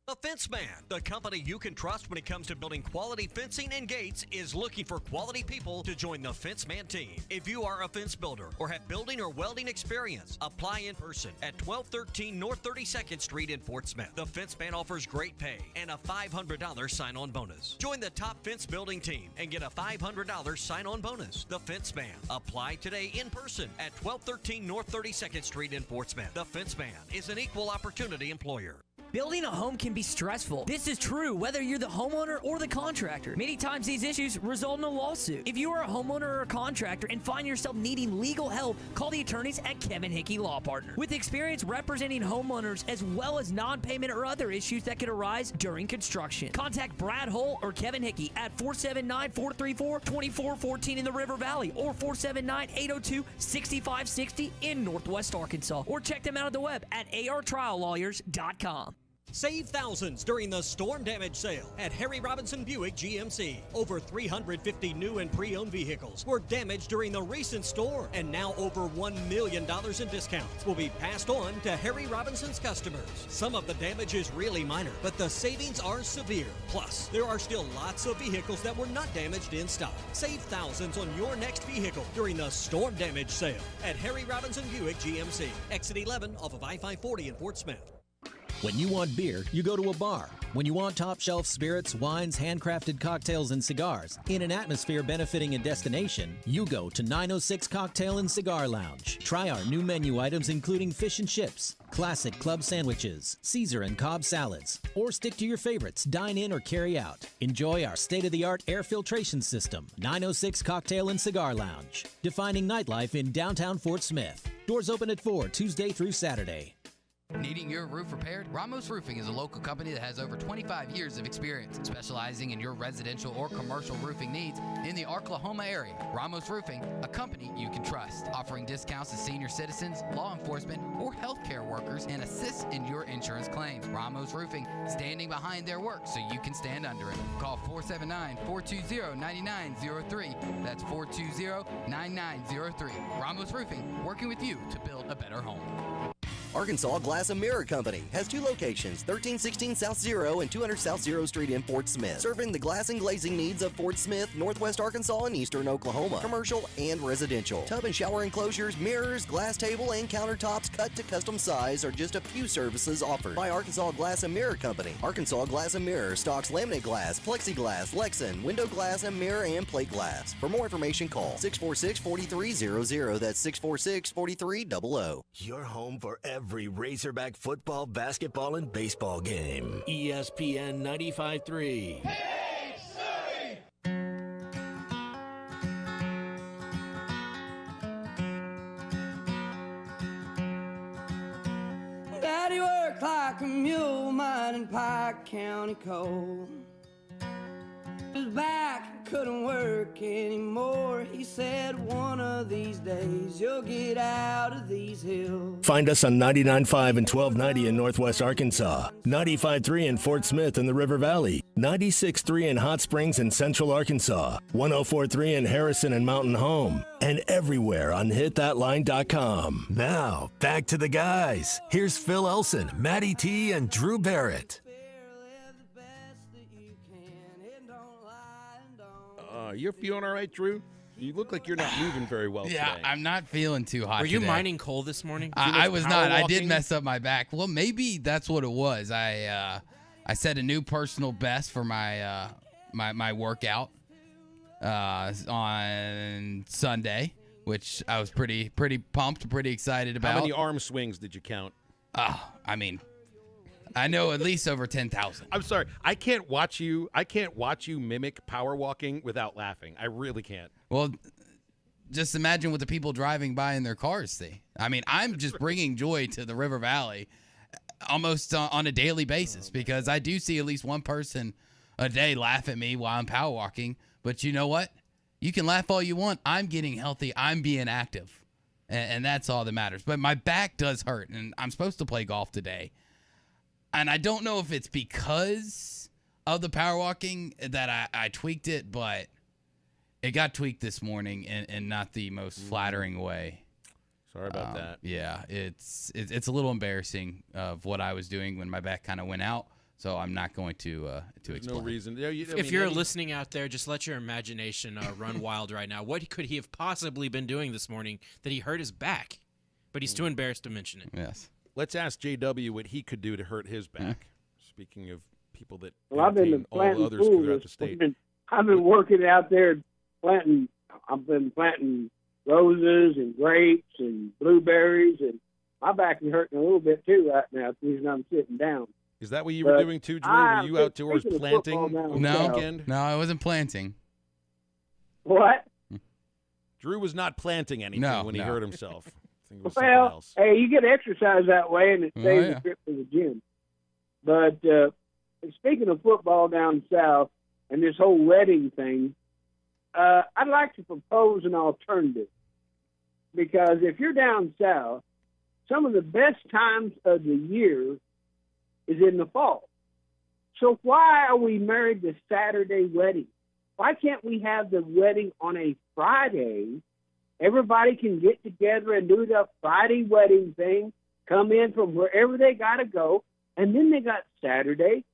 The Fence Man, the company you can trust when it comes to building quality fencing and gates, is looking for quality people to join the Fence Man team. If you are a fence builder or have building or welding experience, apply in person at 1213 North 32nd Street in Fort Smith. The Fence Man offers great pay and a $500 sign-on bonus. Join the top fence building team and get a $500 sign-on bonus. The Fence Man. Apply today in person at 1213 North 32nd Street in Fort Smith. The Fence Man is an equal opportunity employer. Building a home can be stressful. This is true whether you're the homeowner or the contractor. Many times these issues result in a lawsuit. If you are a homeowner or a contractor and find yourself needing legal help, call the attorneys at Kevin Hickey Law Partner. With experience representing homeowners as well as non-payment or other issues that could arise during construction. Contact Brad Hull or Kevin Hickey at 479-434-2414 in the River Valley or 479-802-6560 in Northwest Arkansas. Or check them out at the web at artriallawyers.com. Save thousands during the storm damage sale at Harry Robinson Buick GMC. Over 350 new and pre-owned vehicles were damaged during the recent storm, and now over $1 million in discounts will be passed on to Harry Robinson's customers. Some of the damage is really minor, but the savings are severe. Plus, there are still lots of vehicles that were not damaged in stock. Save thousands on your next vehicle during the storm damage sale at Harry Robinson Buick GMC. Exit 11 off of I-540 in Fort Smith. When you want beer, you go to a bar. When you want top-shelf spirits, wines, handcrafted cocktails, and cigars, in an atmosphere benefiting a destination, you go to 906 Cocktail and Cigar Lounge. Try our new menu items including fish and chips, classic club sandwiches, Caesar and Cobb salads, or stick to your favorites, dine in or carry out. Enjoy our state-of-the-art air filtration system, 906 Cocktail and Cigar Lounge, defining nightlife in downtown Fort Smith. Doors open at 4 Tuesday through Saturday. Needing your roof repaired? Ramos Roofing is a local company that has over 25 years of experience, specializing in your residential or commercial roofing needs in the Oklahoma area. Ramos Roofing, a company you can trust, offering discounts to senior citizens, law enforcement, or healthcare workers, and assists in your insurance claims. Ramos Roofing, standing behind their work so you can stand under it. Call 479-420-9903. That's 420-9903. Ramos Roofing, working with you to build a better home. Arkansas Glass and Mirror Company has two locations, 1316 South Zero and 200 South Zero Street in Fort Smith, serving the glass and glazing needs of Fort Smith, Northwest Arkansas, and Eastern Oklahoma, commercial and residential. Tub and shower enclosures, mirrors, glass table, and countertops cut to custom size are just a few services offered by Arkansas Glass and Mirror Company. Arkansas Glass and Mirror stocks laminate glass, plexiglass, Lexan, window glass, and mirror and plate glass. For more information, call 646-4300. That's 646-4300. Your home for every Razorback football, basketball, and baseball game. ESPN 95.3. Daddy worked like a mule mining Pike County coal. His back couldn't work anymore. He said, one of these days you'll get out of these hills. Find us on 99.5 and 1290 in Northwest Arkansas, 95.3 in Fort Smith and the River Valley, 96.3 in Hot Springs and Central Arkansas, 104.3 in Harrison and Mountain Home, and everywhere on hitthatline.com. Now, back to the guys. Here's Phil Elson, Matty T, and Drew Barrett. You're feeling all right, Drew? You look like you're not moving very well yeah, today. I'm not feeling too hot Were you today. mining coal this morning? I was not. I did mess up my back. Well, maybe that's what it was. I set a new personal best for my my workout on Sunday, which I was pretty pumped, pretty excited about. How many arm swings did you count? I mean, I know at least over 10,000. I'm sorry. I can't watch you mimic power walking without laughing. I really can't. Well, just imagine what the people driving by in their cars see. I mean, I'm just bringing joy to the River Valley almost on a daily basis because I do see at least one person a day laugh at me while I'm power walking. But you know what? You can laugh all you want. I'm getting healthy. I'm being active. And that's all that matters. But my back does hurt, and I'm supposed to play golf today. And I don't know if it's because of the power walking that I tweaked it, but it got tweaked this morning in not the most flattering way. Sorry about that. Yeah, it's a little embarrassing of what I was doing when my back kind of went out. So I'm not going to explain. No reason. If you're listening out there, just let your imagination run wild right now. What could he have possibly been doing this morning that he hurt his back? But he's too embarrassed to mention it. Yes. Let's ask JW what he could do to hurt his back. Speaking of people that I've been all planting others pools. throughout the state. I've been working out there planting. I've been planting roses and grapes and blueberries, and my back is hurting a little bit too right now. That's the reason I'm sitting down. Is that what you were doing too, Drew? Were you outdoors planting over the weekend? No, I wasn't planting. What? Drew was not planting anything when he hurt himself. I think it was something Well, else. hey, you get exercise that way, and it saves yeah. a trip to the gym. But speaking of football down south and this whole wedding thing, I'd like to propose an alternative. Because if you're down south, some of the best times of the year is in the fall. So why are we married to Saturday weddings? Why can't we have the wedding on a Friday? Everybody can get together and do the Friday wedding thing, come in from wherever they got to go, and then they got Saturday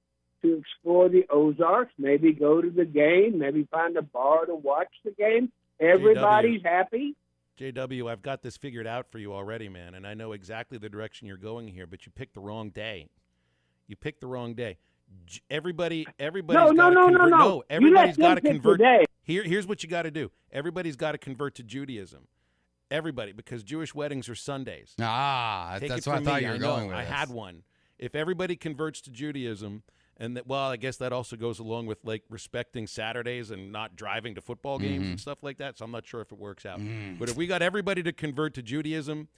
to explore the Ozarks, maybe go to the game, maybe find a bar to watch the game. Everybody's happy. JW, I've got this figured out for you already, man, and I know exactly the direction you're going here, but you picked the wrong day. You picked the wrong day. Everybody's got to convert. No, everybody's got to convert. Here's what you got to do. Everybody's got to convert to Judaism. Everybody, because Jewish weddings are Sundays. That's what I thought you were going with. I had one. If everybody converts to Judaism, I guess that also goes along with like respecting Saturdays and not driving to football games and stuff like that. So I'm not sure if it works out. But if we got everybody to convert to Judaism,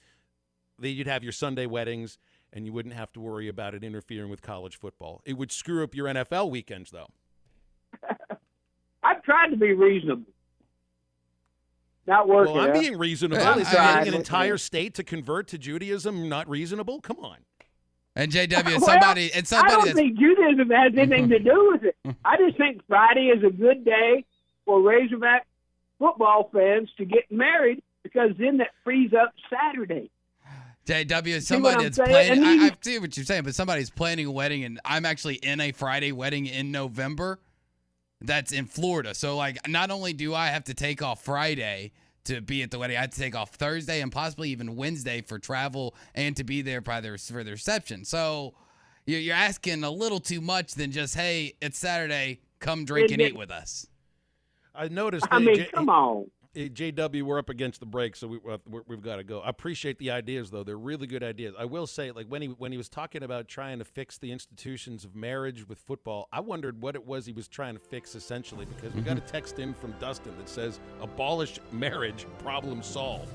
then you'd have your Sunday weddings, and you wouldn't have to worry about it interfering with college football. It would screw up your NFL weekends, though. I've tried to be reasonable. Not working. Well, I'm being reasonable. Is getting an entire state to convert to Judaism not reasonable? Come on. And JW, I don't think Judaism has anything to do with it. I just think Friday is a good day for Razorback football fans to get married, because then that frees up Saturday. JW, somebody that's planning. I see what you're saying, but somebody's planning a wedding, and I'm actually in a Friday wedding in November. That's in Florida. So, like, not only do I have to take off Friday to be at the wedding, I have to take off Thursday and possibly even Wednesday for travel and to be there for the reception. So, you're asking a little too much than just, hey, it's Saturday, come drink and eat with us. I noticed. Come on. JW, we're up against the break, so we've got to go. I appreciate the ideas, though. They're really good ideas. I will say, like, when he was talking about trying to fix the institutions of marriage with football, I wondered what it was he was trying to fix, essentially, because we got a text in from Dustin that says, abolish marriage, problem solved.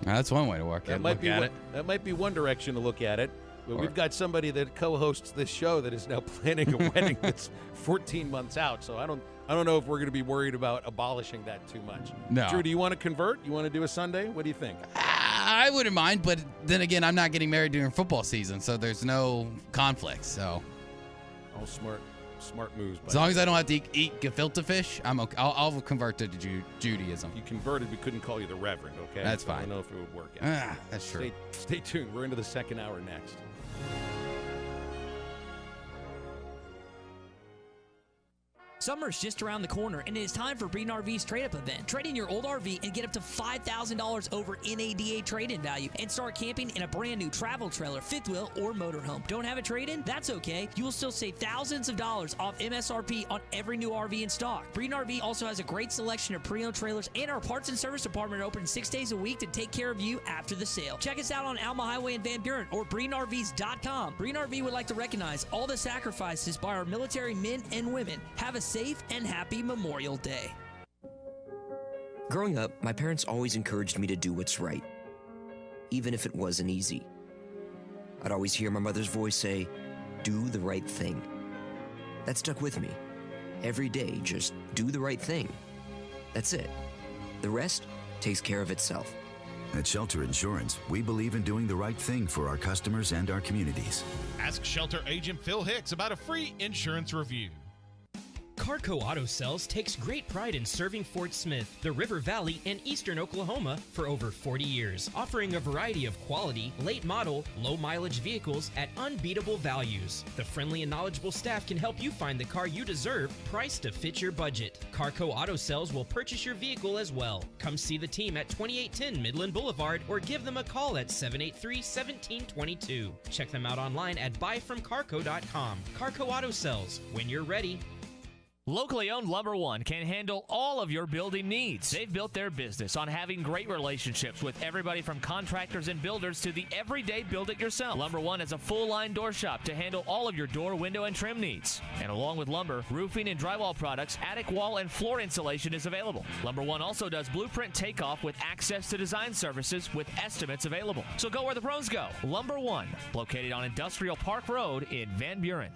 That's one way to look at it. That might be one direction to look at it. But we've got somebody that co-hosts this show that is now planning a wedding that's 14 months out, so I don't know if we're going to be worried about abolishing that too much. No. Drew, do you want to convert? You want to do a Sunday? What do you think? I wouldn't mind, but then again, I'm not getting married during football season, so there's no conflict. So, all smart moves. As long as I don't have to eat gefilte fish, I'm okay. I'll convert to Judaism. If you converted, we couldn't call you the Reverend, okay? That's fine. I don't know if it would work out. That's true. Stay tuned. We're into the second hour next. Summer's just around the corner, and it is time for Breeden RV's trade-up event. Trade in your old RV and get up to $5,000 over NADA trade-in value and start camping in a brand new travel trailer, fifth wheel, or motorhome. Don't have a trade-in? That's okay. You will still save thousands of dollars off MSRP on every new RV in stock. Breeden RV also has a great selection of pre-owned trailers, and our parts and service department are open 6 days a week to take care of you after the sale. Check us out on Alma Highway in Van Buren or BreedenRVs.com. Breeden RV would like to recognize all the sacrifices by our military men and women. Have a safe and happy Memorial Day. Growing up, my parents always encouraged me to do what's right, even if it wasn't easy. I'd always hear my mother's voice say, "Do the right thing." That stuck with me. Every day, just do the right thing. That's it. The rest takes care of itself. At Shelter Insurance, we believe in doing the right thing for our customers and our communities. Ask Shelter agent Phil Hicks about a free insurance review. Carco Auto Sales takes great pride in serving Fort Smith, the River Valley, and eastern Oklahoma for over 40 years, offering a variety of quality, late model, low mileage vehicles at unbeatable values. The friendly and knowledgeable staff can help you find the car you deserve, priced to fit your budget. Carco Auto Sales will purchase your vehicle as well. Come see the team at 2810 Midland Boulevard or give them a call at 783-1722. Check them out online at buyfromcarco.com. Carco Auto Sales, when you're ready. Locally owned Lumber One can handle all of your building needs. They've built their business on having great relationships with everybody from contractors and builders to the everyday build-it-yourself. Lumber One is a full-line door shop to handle all of your door, window, and trim needs. And along with lumber, roofing and drywall products, attic wall and floor insulation is available. Lumber One also does blueprint takeoff with access to design services with estimates available. So go where the pros go. Lumber One, located on Industrial Park Road in Van Buren.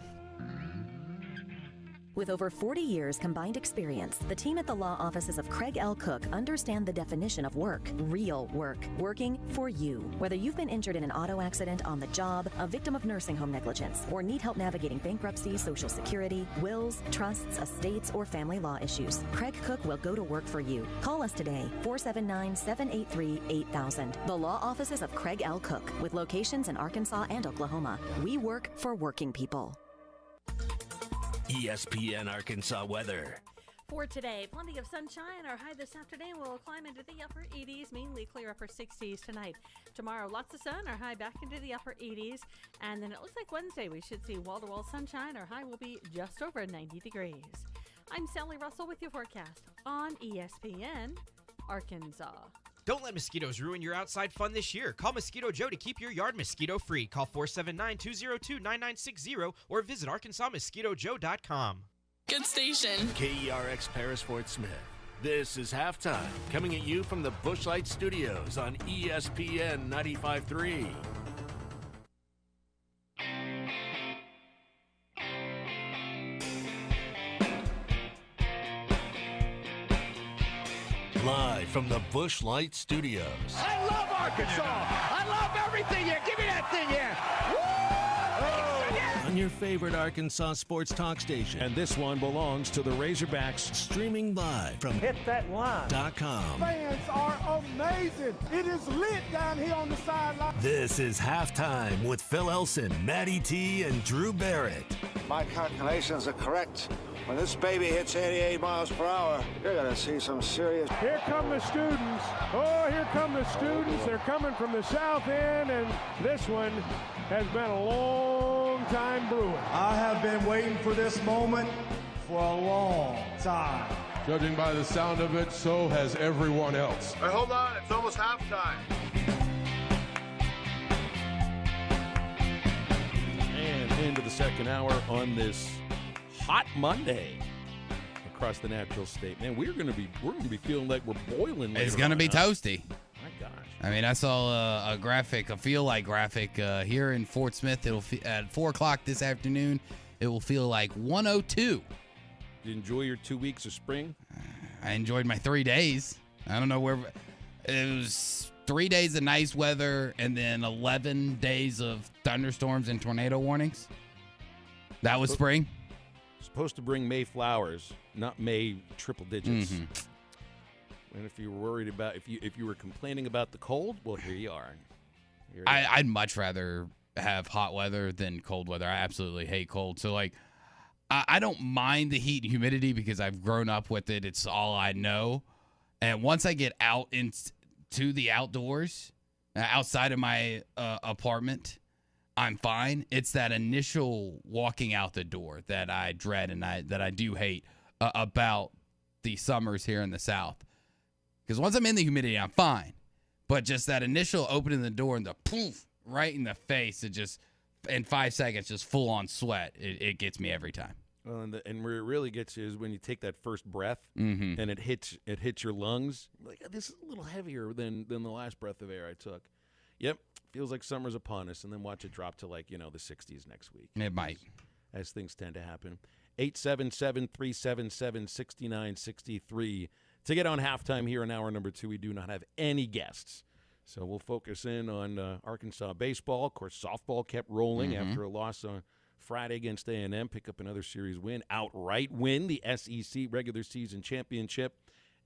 With over 40 years combined experience, the team at the law offices of Craig L. Cook understand the definition of work, real work, working for you. Whether you've been injured in an auto accident, on the job, a victim of nursing home negligence, or need help navigating bankruptcy, Social Security, wills, trusts, estates, or family law issues, Craig Cook will go to work for you. Call us today, 479-783-8000. The law offices of Craig L. Cook, with locations in Arkansas and Oklahoma. We work for working people. ESPN Arkansas weather. For today, plenty of sunshine. Our high this afternoon will climb into the upper 80s, mainly clear upper 60s tonight. Tomorrow, lots of sun. Our high back into the upper 80s. And then it looks like Wednesday we should see wall-to-wall sunshine. Our high will be just over 90 degrees. I'm Sally Russell with your forecast on ESPN Arkansas. Don't let mosquitoes ruin your outside fun this year. Call Mosquito Joe to keep your yard mosquito-free. Call 479-202-9960 or visit ArkansasMosquitoJoe.com. Good station. KERX Paris Fort Smith. This is Halftime, coming at you from the Bushlight Studios on ESPN 95.3. Live from the Bushlight Studios. I love Arkansas. I love everything here. Give me that thing here. On your favorite Arkansas sports talk station. And this one belongs to the Razorbacks. Streaming live from HitThatLine.com. Fans are amazing. It is lit down here on the sideline. This is Halftime with Phil Elson, Matty T, and Drew Barrett. My calculations are correct. When this baby hits 88 miles per hour, you're going to see some serious... Here come the students. Oh, here come the students. They're coming from the south end, and this one has been a long time brewing. I have been waiting for this moment for a long time. Judging by the sound of it, so has everyone else. Hey, hold on. It's almost halftime. And into the second hour on this hot Monday across the natural state. Man, we're gonna be feeling like we're boiling. It's gonna be toasty. My gosh. I mean, I saw a graphic, a feel-like graphic here in Fort Smith. It'll at 4 o'clock this afternoon. It will feel like 102. Did you enjoy your 2 weeks of spring? I enjoyed my 3 days. I don't know where it was. 3 days of nice weather and then 11 days of thunderstorms and tornado warnings. That was spring. Supposed to bring May flowers, not May triple digits. Mm-hmm. And if you were worried about if you were complaining about the cold, well, here you are. I'd much rather have hot weather than cold weather. I absolutely hate cold. So like, I don't mind the heat and humidity because I've grown up with it. It's all I know. And once I get out into the outdoors, outside of my apartment, I'm fine. It's that initial walking out the door that I dread and that I do hate about the summers here in the South. Because once I'm in the humidity, I'm fine. But just that initial opening the door and the poof right in the face, it just, in 5 seconds, just full on sweat. It gets me every time. Well, and where it really gets you is when you take that first breath Mm-hmm. and it hits your lungs. Like, this is a little heavier than the last breath of air I took. Yep, feels like summer's upon us, and then watch it drop to the 60s next week. It might. As things tend to happen. 877-377-6963. To get on halftime here in hour number 2, we do not have any guests. So we'll focus in on Arkansas baseball. Of course, softball kept rolling after a loss on Friday against A&M, pick up another series win, outright win the SEC regular season championship.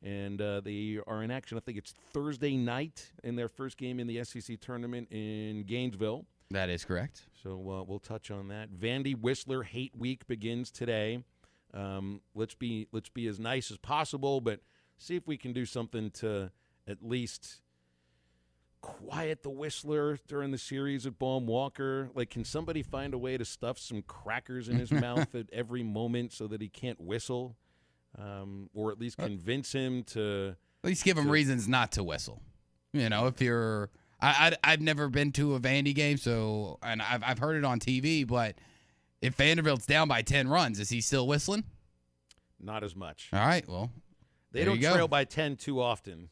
And they are in action, I think it's Thursday night in their first game in the SEC tournament in Gainesville. That is correct. So we'll touch on that. Vandy Whistler Hate Week begins today. Let's be as nice as possible, but see if we can do something to at least quiet the Whistler during the series at Baum Walker. Like, can somebody find a way to stuff some crackers in his mouth at every moment so that he can't whistle? Or at least convince him to at least give him reasons not to whistle. You know, if you're I've never been to a Vandy game, so and I've heard it on TV, but if Vanderbilt's down by 10 runs, is he still whistling? Not as much. All right, well, they don't trail by 10 too often.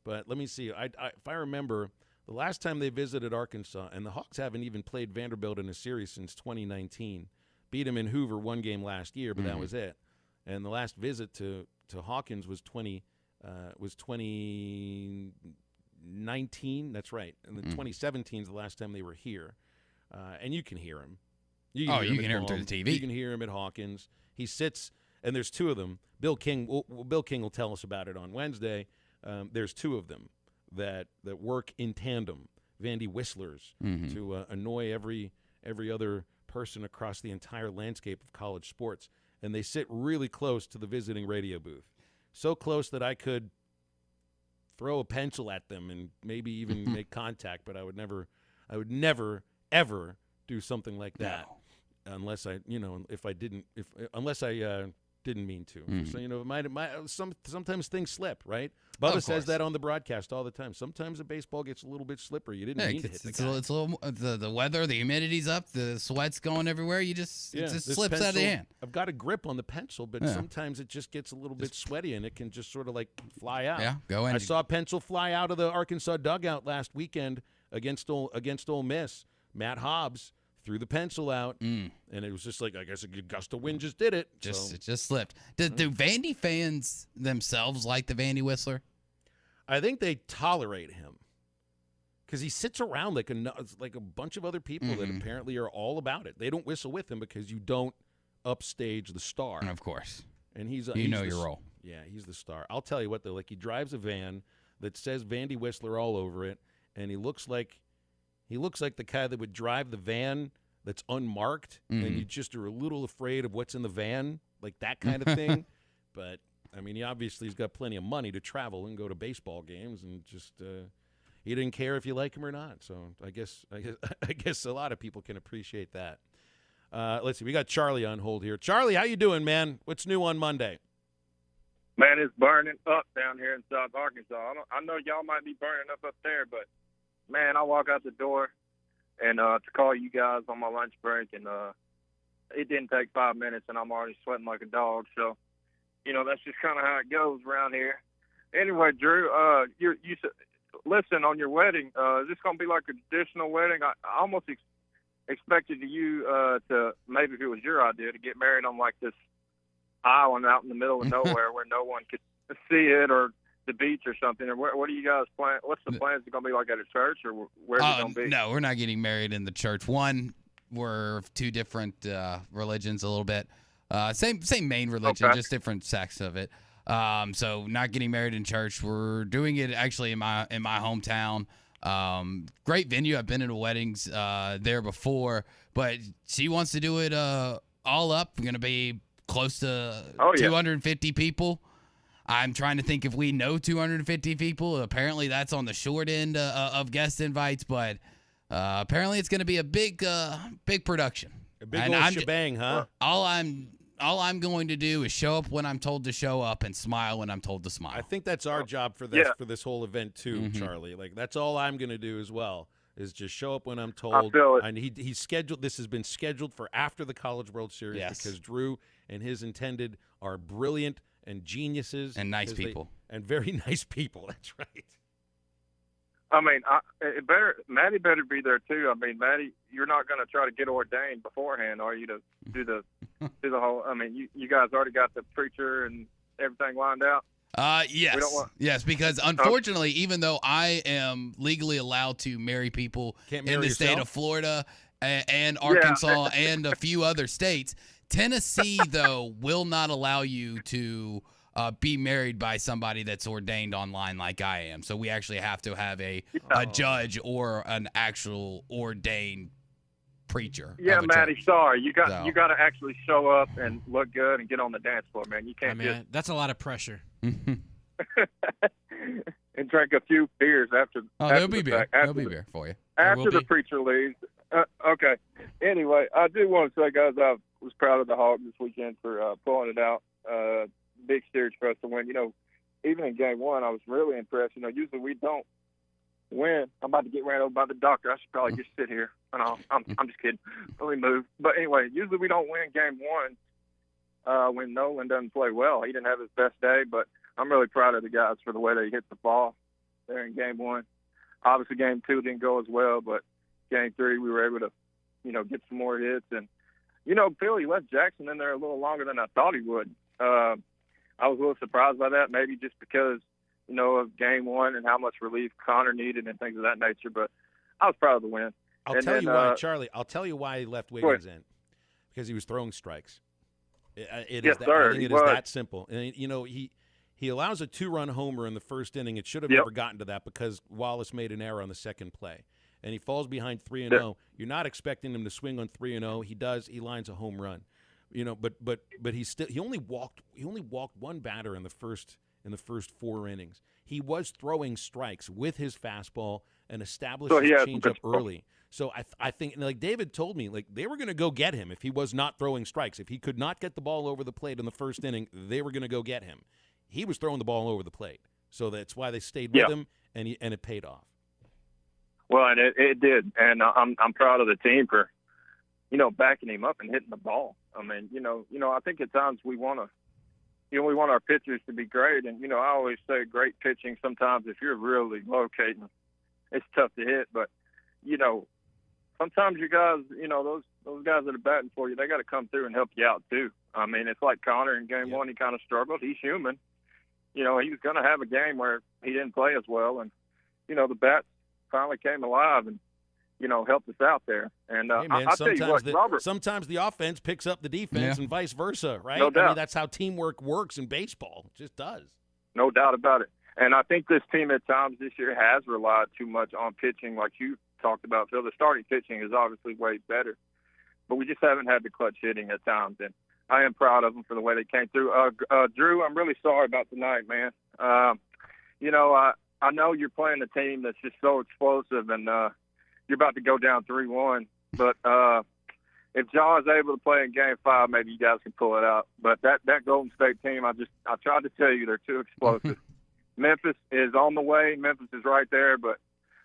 But let me see. If I remember, the last time they visited Arkansas, and the Hogs haven't even played Vanderbilt in a series since 2019. Beat them in Hoover one game last year, but that was it. And the last visit to Hawkins was 2019. That's right. And then 2017 is the last time they were here. And you can hear him. You can hear him through the TV. You can hear him at Hawkins. He sits, and there's two of them. Bill King will tell us about it on Wednesday. There's two of them that work in tandem, Vandy Whistlers, to annoy every other person across the entire landscape of college sports. And they sit really close to the visiting radio booth, so close that I could throw a pencil at them and maybe even make contact, but I would never, ever do something like that unless I didn't mean to. So, sometimes things slip, right? Bubba says that on the broadcast all the time. Sometimes a baseball gets a little bit slippery. You didn't mean to hit the guy. It's a little, the weather, the humidity's up, the sweat's going everywhere. It just slips out of the hand. I've got a grip on the pencil, but sometimes it just gets a little bit sweaty, and it can just sort of like fly out. Yeah, go in. I saw a pencil fly out of the Arkansas dugout last weekend against Ole Miss. Matt Hobbs threw the pencil out, and it was just like, I guess a gust of wind just did it. It just slipped. Do Vandy fans themselves like the Vandy Whistler? I think they tolerate him because he sits around like a bunch of other people that apparently are all about it. They don't whistle with him because you don't upstage the star. Of course. And he's your role. Yeah, he's the star. I'll tell you what, though. Like, he drives a van that says Vandy Whistler all over it, and he looks like the guy that would drive the van that's unmarked, and you just are a little afraid of what's in the van, like that kind of thing. But, I mean, he's got plenty of money to travel and go to baseball games, and just he didn't care if you like him or not. So I guess a lot of people can appreciate that. Let's see. We got Charlie on hold here. Charlie, how you doing, man? What's new on Monday? Man, it's burning up down here in South Arkansas. I know y'all might be burning up there, but man, I walk out the door and to call you guys on my lunch break, and it didn't take 5 minutes, and I'm already sweating like a dog. So, that's just kind of how it goes around here. Anyway, Drew, you said, listen, on your wedding, is this going to be like a traditional wedding? I almost expected you to, maybe if it was your idea, to get married on like this island out in the middle of nowhere where no one could see it, or the beach or something. Or what do you guys plan? What's the plans? Is it going to be like at a church, or where's it going to be? No, we're not getting married in the church. One, we're two different religions a little bit. Same main religion, just different sects of it. So not getting married in church. We're doing it actually in my hometown. Great venue. I've been in weddings there before, but she wants to do it all up. We're going to be close to 250 people. I'm trying to think if we know 250 people. Apparently that's on the short end of guest invites, but apparently it's going to be a big production. A big old shebang, huh? All I'm going to do is show up when I'm told to show up and smile when I'm told to smile. I think that's our job for this whole event too, Charlie. Like, that's all I'm going to do as well, is just show up when I'm told. I feel it. And he's scheduled. This has been scheduled for after the College World Series because Drew and his intended are brilliant and geniuses and nice people and very nice people. That's right. I mean, Maddie better be there too. I mean, Maddie, you're not going to try to get ordained beforehand, are you, to do the whole? I mean, you guys already got the preacher and everything lined out. Yes, because unfortunately, even though I am legally allowed to marry people in the state of Florida, and Arkansas and a few other states. Tennessee, though, will not allow you to be married by somebody that's ordained online like I am. So we actually have to have a judge or an actual ordained preacher. Yeah, Matty, church. sorry. You got to actually show up and look good and get on the dance floor, man. You can't that's a lot of pressure. and drink a few beers after. There'll be beer. There'll be beer for you. After the preacher leaves. Okay. Anyway, I do want to say, guys, I was proud of the Hogs this weekend for pulling it out. Big series for us to win. Even in game one, I was really impressed. Usually we don't win. I'm about to get ran over by the doctor. I should probably just sit here. No, I'm just kidding. Let me move. But anyway, usually we don't win game one when Nolan doesn't play well. He didn't have his best day, but I'm really proud of the guys for the way they hit the ball there in game one. Obviously, game two didn't go as well, but game three we were able to, get some more hits. And, Billy left Jackson in there a little longer than I thought he would. I was a little surprised by that, maybe just because, of game one and how much relief Connor needed and things of that nature. But I was proud of the win. I'll tell you why, Charlie. I'll tell you why he left Wiggins in, because he was throwing strikes. I think it is that simple. And he allows a 2-run homer in the first inning. It should have never gotten to that because Wallace made an error on the second play, and he falls behind 3-0. You're not expecting him to swing on 3-0. He does. He lines a home run. But he only walked one batter in the first 4 innings. He was throwing strikes with his fastball and established his changeup early. So I think, like David told me, like they were going to go get him if he was not throwing strikes. If he could not get the ball over the plate in the first inning, they were going to go get him. He was throwing the ball over the plate, so that's why they stayed with him, and it paid off. Well, and it did, and I'm proud of the team for backing him up and hitting the ball. I mean, I think at times we want our pitchers to be great, and I always say great pitching. Sometimes if you're really locating, it's tough to hit, but sometimes you guys, those guys that are batting for you, they got to come through and help you out too. I mean, it's like Connor in game one. He kind of struggled. He's human. He was going to have a game where he didn't play as well, and the bats finally came alive and helped us out there. And hey man, I'll tell you what, Robert, sometimes the offense picks up the defense and vice versa, right? No doubt. I mean, that's how teamwork works in baseball. It just does. No doubt about it. And I think this team at times this year has relied too much on pitching, like you talked about, Phil. The starting pitching is obviously way better, but we just haven't had the clutch hitting at times. And I am proud of them for the way they came through. Drew, I'm really sorry about tonight, man. I know you're playing a team that's just so explosive, and you're about to go down 3-1. But if Jaw is able to play in Game 5, maybe you guys can pull it out. But that Golden State team, I tried to tell you, they're too explosive. Memphis is on the way. Memphis is right there, but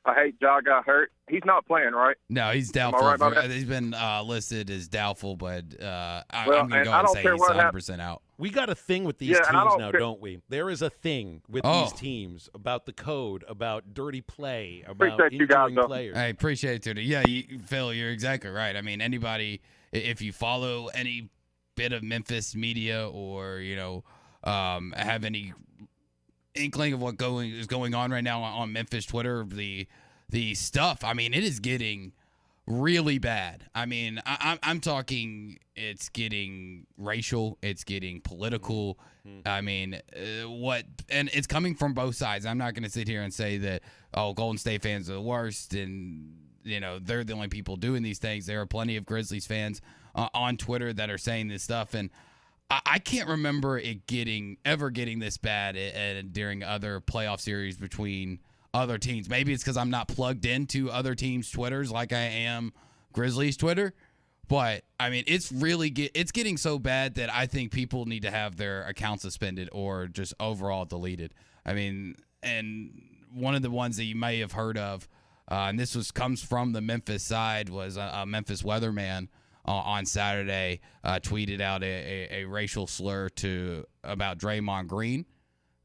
I hate Ja got hurt. He's not playing, right? No, he's doubtful. He's been listed as doubtful, but I'm going to go and say he's 100% out. We got a thing with these teams now, don't we? There is a thing with these teams about the code, about dirty play, about injuring players. I appreciate it, Tootie. Yeah, Phil, you're exactly right. I mean, anybody, if you follow any bit of Memphis media or, have any inkling of what is going on right now on Memphis Twitter, the stuff, I mean, it is getting really bad. I mean, I'm talking, it's getting racial, it's getting political. I mean, and it's coming from both sides. I'm not going to sit here and say that, Golden State fans are the worst and, they're the only people doing these things. There are plenty of Grizzlies fans on Twitter that are saying this stuff, and I can't remember it ever getting this bad during other playoff series between other teams. Maybe it's because I'm not plugged into other teams' Twitters like I am Grizzlies Twitter. But, I mean, it's getting so bad that I think people need to have their accounts suspended or just overall deleted. I mean, and one of the ones that you may have heard of, and this comes from the Memphis side, was a Memphis weatherman on Saturday tweeted out a racial slur about Draymond Green,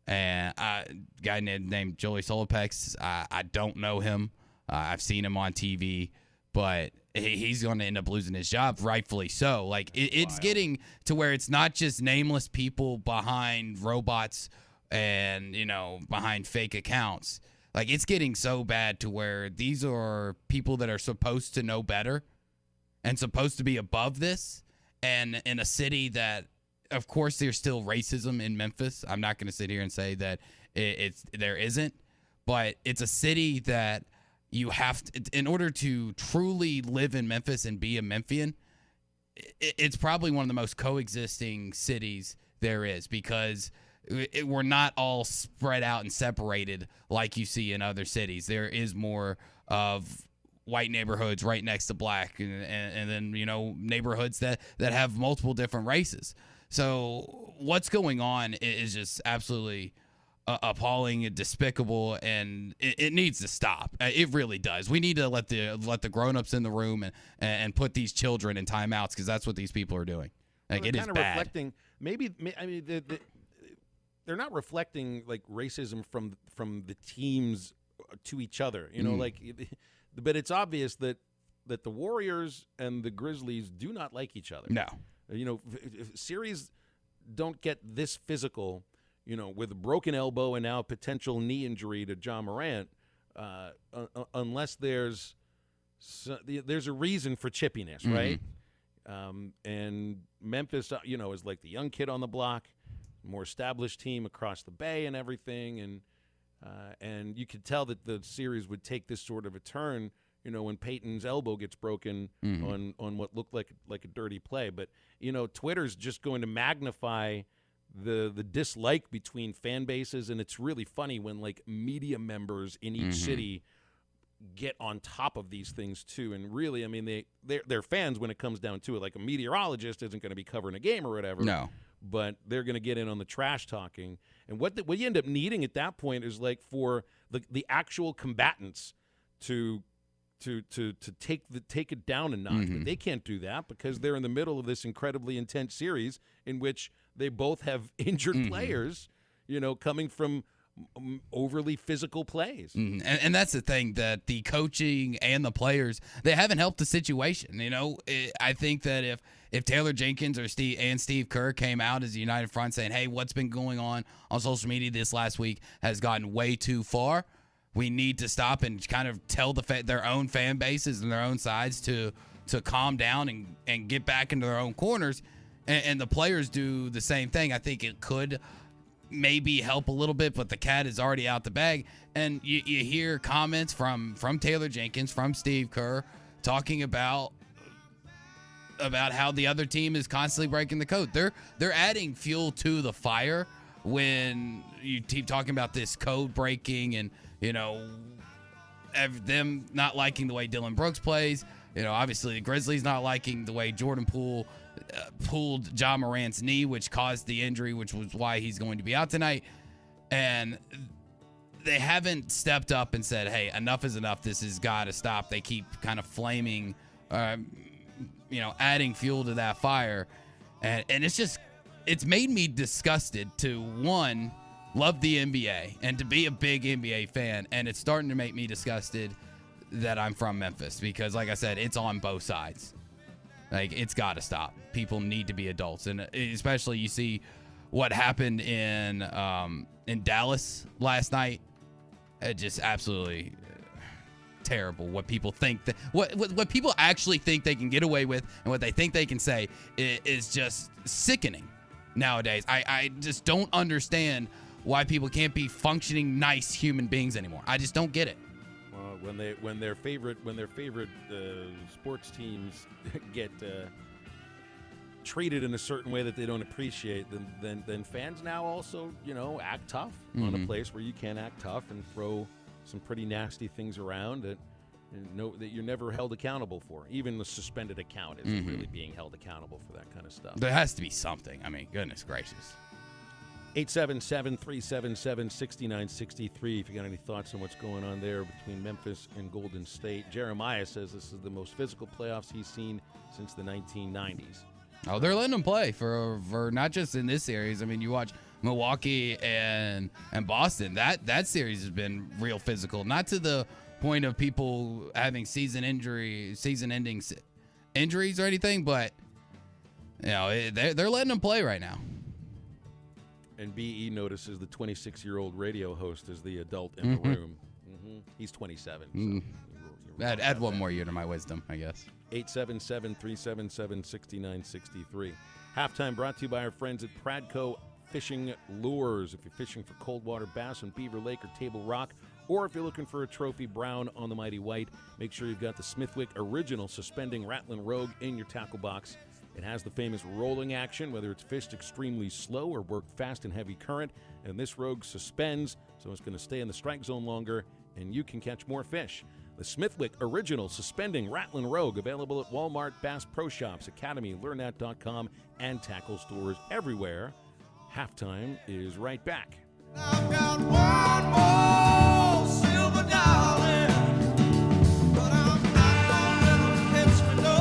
and a guy named Joey Solopex. I don't know him. I've seen him on TV, but he's going to end up losing his job, rightfully so. Like it's getting to where it's not just nameless people behind robots and behind fake accounts. Like it's getting so bad to where these are people that are supposed to know better. and supposed to be above this, and in a city that, of course, there's still racism in Memphis. I'm not going to sit here and say that there isn't, but it's a city that you have to, in order to truly live in Memphis and be a Memphian, it's probably one of the most coexisting cities there is, because we're not all spread out and separated like you see in other cities. There is more of white neighborhoods right next to black, and then, you know, neighborhoods that have multiple different races. So what's going on is just absolutely appalling and despicable, and it needs to stop. It really does. We need to let the grown-ups in the room and put these children in timeouts, because that's what these people are doing. Like, it is bad. Reflecting, they're not reflecting like racism from the teams to each other. You know, but it's obvious that the Warriors and the Grizzlies do not like each other. No. You know, if series don't get this physical, you know, with a broken elbow and now a potential knee injury to John Morant, unless there's a reason for chippiness, right? And Memphis, you know, is like the young kid on the block, more established team across the bay and everything, and you could tell that the series would take this sort of a turn, you know, when Peyton's elbow gets broken on what looked like a dirty play. But, you know, Twitter's just going to magnify the dislike between fan bases, and it's really funny when like media members in each city get on top of these things too. And really, I mean, they're fans when it comes down to it. Like, a meteorologist isn't going to be covering a game or whatever. No. But they're going to get in on the trash talking. And what you end up needing at that point is like for the actual combatants to take it down a notch. But they can't do that because they're in the middle of this incredibly intense series in which they both have injured players, you know, coming from overly physical plays. And that's the thing, that the coaching and the players, they haven't helped the situation. You know, I think that if Taylor Jenkins or Steve Kerr came out as a united front saying, hey, what's been going on social media this last week has gotten way too far, we need to stop and kind of tell their own fan bases and their own sides to calm down and get back into their own corners, and the players do the same thing. I think it could maybe help a little bit, but the cat is already out the bag. And you hear comments from Taylor Jenkins, from Steve Kerr, talking about how the other team is constantly breaking the code. They're adding fuel to the fire when you keep talking about this code breaking and, you know, them not liking the way Dylan Brooks plays. You know, obviously the Grizzlies not liking the way Jordan Poole pulled John Morant's knee, which caused the injury, which was why he's going to be out tonight. And they haven't stepped up and said, hey, enough is enough. This has got to stop. They keep kind of flaming, adding fuel to that fire. And it's made me disgusted to, one, love the NBA and to be a big NBA fan. And it's starting to make me disgusted that I'm from Memphis because, like I said, it's on both sides. Like, it's got to stop. People need to be adults. And especially you see what happened in Dallas last night. It just absolutely terrible. What people think what people actually think they can get away with and what they think they can say is just sickening nowadays. I just don't understand why people can't be functioning, nice human beings anymore. I just don't get it. When their favorite sports teams get treated in a certain way that they don't appreciate, then fans now also, you know, act tough on a place where you can act tough and throw some pretty nasty things around that you're never held accountable for. Even the suspended account isn't really being held accountable for that kind of stuff. There has to be something. I mean, goodness gracious. 877-377-6963 if you got any thoughts on what's going on there between Memphis and Golden State. Jeremiah says this is the most physical playoffs he's seen since the 1990s. Oh, they're letting them play for not just in this series. I mean, you watch Milwaukee and Boston. That series has been real physical. Not to the point of people having season-ending injuries or anything, but you know, they're letting them play right now. And BE notices the 26-year-old radio host is the adult in the room. He's 27. So Add one more year to my wisdom, I guess. 877-377-6963. Halftime brought to you by our friends at Pradco Fishing Lures. If you're fishing for cold water bass on Beaver Lake or Table Rock, or if you're looking for a trophy brown on the Mighty White, make sure you've got the Smithwick Original Suspending Rattling Rogue in your tackle box. It has the famous rolling action, whether it's fished extremely slow or worked fast in heavy current. And this Rogue suspends, so it's going to stay in the strike zone longer, and you can catch more fish. The Smithwick Original Suspending Rattling Rogue, available at Walmart, Bass Pro Shops, Academy, LearnThat.com, and tackle stores everywhere. Halftime is right back. I've got one more silver dollar, but I'm not gonna let him catch me, no.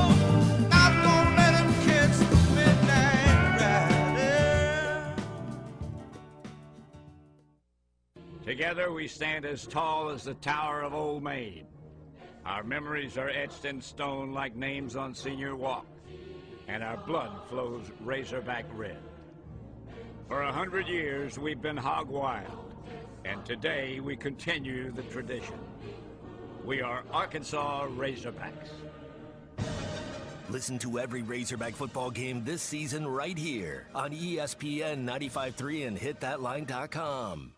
Not gonna let him catch the midnight rider. Together we stand as tall as the Tower of Old Maid. Our memories are etched in stone like names on Senior Walk, and our blood flows razorback red. For 100 years, we've been hog wild, and today we continue the tradition. We are Arkansas Razorbacks. Listen to every Razorback football game this season right here on ESPN 95.3 and hitthatline.com.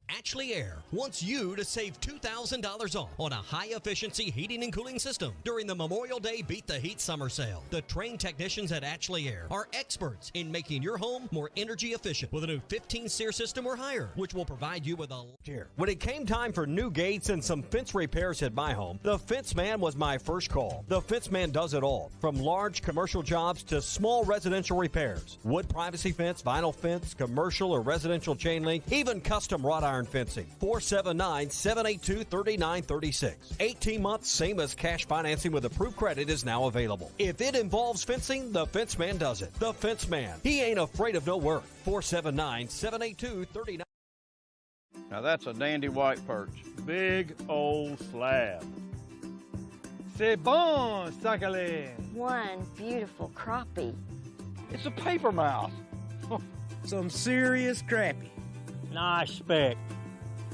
Ashley Air wants you to save $2,000 off on a high-efficiency heating and cooling system during the Memorial Day Beat the Heat Summer Sale. The trained technicians at Ashley Air are experts in making your home more energy efficient with a new 15-SEER system or higher, which will provide you with a here. When it came time for new gates and some fence repairs at my home, the Fence Man was my first call. The Fence Man does it all, from large commercial jobs to small residential repairs. Wood privacy fence, vinyl fence, commercial or residential chain link, even custom wrought iron fencing. 479-782-3936. 18 months, same as cash financing with approved credit is now available. If it involves fencing, the Fence Man does it. The Fence Man. He ain't afraid of no work. 479-782-3936. Now that's a dandy white perch. Big old slab. C'est bon, sacalé. One beautiful crappie. It's a paper mouth. Some serious crappie. Nice speck.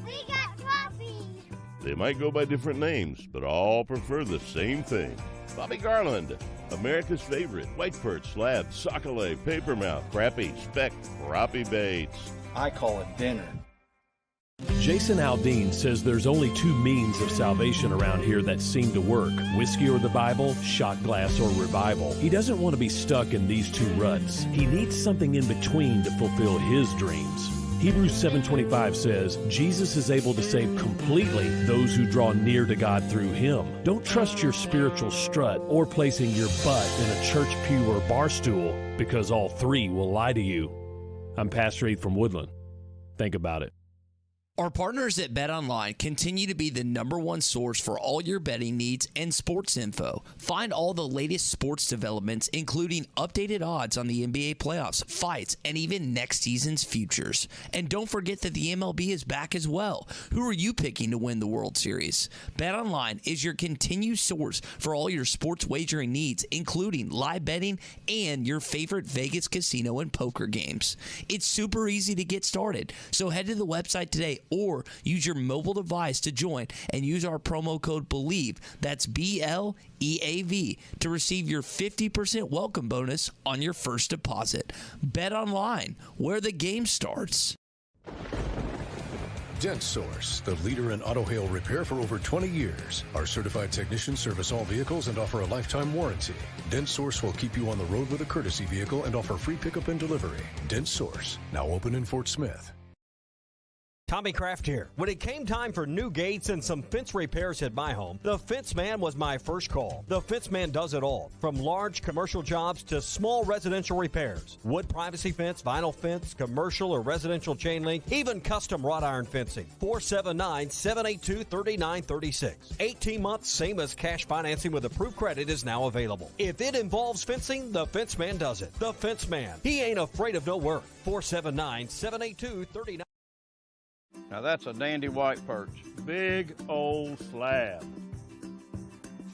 We got crappies. They might go by different names, but all prefer the same thing. Bobby Garland, America's favorite white perch, slab, sockeye, papermouth, crappie, speck, crappie baits. I call it dinner. Jason Aldean says there's only two means of salvation around here that seem to work: whiskey or the Bible, shot glass or revival. He doesn't want to be stuck in these two ruts. He needs something in between to fulfill his dreams. Hebrews 7:25 says, Jesus is able to save completely those who draw near to God through him. Don't trust your spiritual strut or placing your butt in a church pew or bar stool, because all three will lie to you. I'm Pastor Heath from Woodland. Think about it. Our partners at BetOnline continue to be the #1 source for all your betting needs and sports info. Find all the latest sports developments, including updated odds on the NBA playoffs, fights, and even next season's futures. And don't forget that the MLB is back as well. Who are you picking to win the World Series? BetOnline is your continued source for all your sports wagering needs, including live betting and your favorite Vegas casino and poker games. It's super easy to get started, so head to the website today or use your mobile device to join and use our promo code BELIEVE, that's BLEAV, to receive your 50% welcome bonus on your first deposit. Bet online, where the game starts. Dent Source, the leader in auto hail repair for over 20 years. Our certified technicians service all vehicles and offer a lifetime warranty. Dent Source will keep you on the road with a courtesy vehicle and offer free pickup and delivery. Dent Source, now open in Fort Smith. Tommy Kraft here. When it came time for new gates and some fence repairs at my home, the Fence Man was my first call. The Fence Man does it all, from large commercial jobs to small residential repairs. Wood privacy fence, vinyl fence, commercial or residential chain link, even custom wrought iron fencing. 479-782-3936. 18 months, same as cash financing with approved credit is now available. If it involves fencing, the Fence Man does it. The Fence Man. He ain't afraid of no work. 479-782-3936. Now that's a dandy white perch. Big old slab.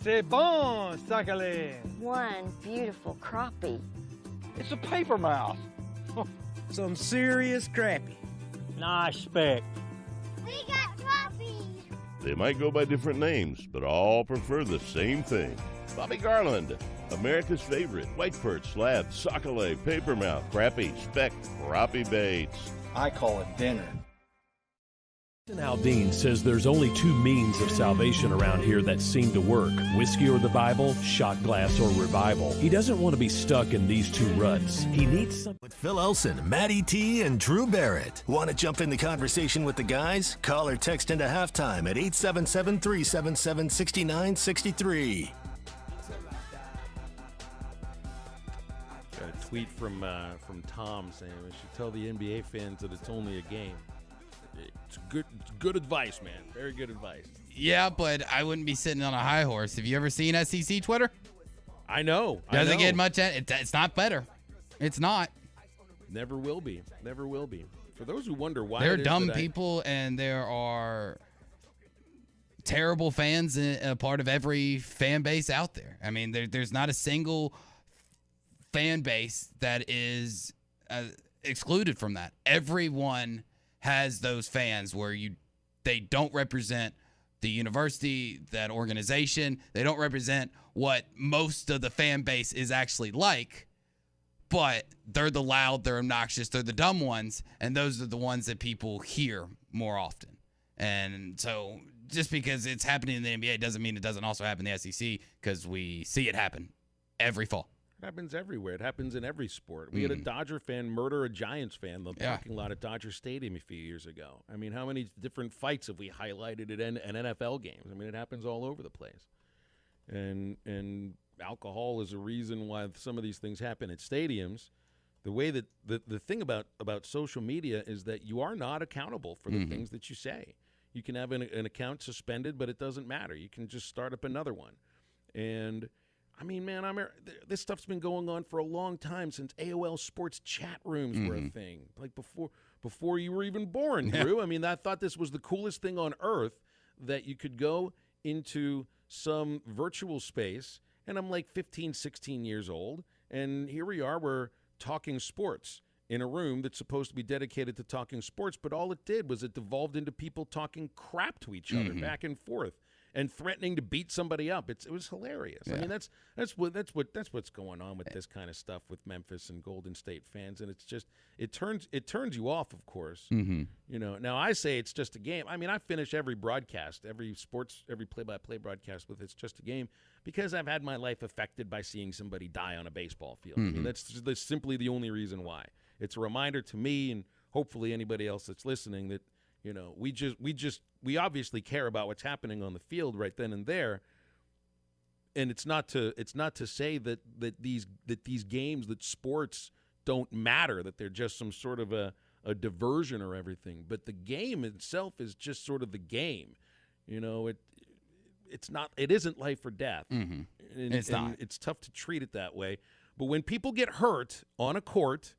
C'est bon, sacalé. One beautiful crappie. It's a paper mouth. Some serious crappie. Nice speck. We got crappies. They might go by different names, but all prefer the same thing. Bobby Garland, America's favorite white perch, slab, sockeye, papermouth, crappie, speck, crappie baits. I call it dinner. Jason Aldean says there's only two means of salvation around here that seem to work: whiskey or the Bible, shot glass or revival. He doesn't want to be stuck in these two ruts. He needs some. With Phil Elson, Matty T, and Drew Barrett. Want to jump in the conversation with the guys? Call or text into halftime at 877-377-6963. Got a tweet from Tom saying we should tell the NBA fans that it's only a game. It's good advice, man. Very good advice. Yeah, but I wouldn't be sitting on a high horse. Have you ever seen SEC Twitter? I know. Doesn't get much. It's not better. It's not. Never will be. Never will be. For those who wonder why, there are dumb people and there are terrible fans a part of every fan base out there. I mean, there's not a single fan base that is excluded from that. Everyone has those fans where they don't represent the university, that organization. They don't represent what most of the fan base is actually like, but they're the loud, they're obnoxious, they're the dumb ones, and those are the ones that people hear more often. And so just because it's happening in the NBA doesn't mean it doesn't also happen in the SEC, because we see it happen every fall. It happens everywhere. It happens in every sport. We had a Dodger fan murder a Giants fan in the parking lot at Dodger Stadium a few years ago. I mean, how many different fights have we highlighted at NFL games? I mean, it happens all over the place. And alcohol is a reason why some of these things happen at stadiums. The way that the thing about social media is that you are not accountable for the things that you say. You can have an account suspended, but it doesn't matter. You can just start up another one. And I mean, man, this stuff's been going on for a long time, since AOL sports chat rooms were a thing. Like before you were even born, Drew. I mean, I thought this was the coolest thing on earth, that you could go into some virtual space, and I'm like 15, 16 years old, and here we are, we're talking sports in a room that's supposed to be dedicated to talking sports, but all it did was it devolved into people talking crap to each other back and forth, and threatening to beat somebody up. It was hilarious. Yeah. I mean, that's what's going on with this kind of stuff with Memphis and Golden State fans, and it's just it turns you off, of course. You know. Now I say it's just a game. I mean, I finish every broadcast, every play-by-play broadcast with "it's just a game," because I've had my life affected by seeing somebody die on a baseball field. I mean, that's simply the only reason why. It's a reminder to me, and hopefully anybody else that's listening, that you know, we obviously care about what's happening on the field right then and there, and it's not to say that these games, that sports don't matter, that they're just some sort of a diversion or everything. But the game itself is just sort of the game. You know, it isn't life or death. It's not. It's tough to treat it that way. But when people get hurt on a court,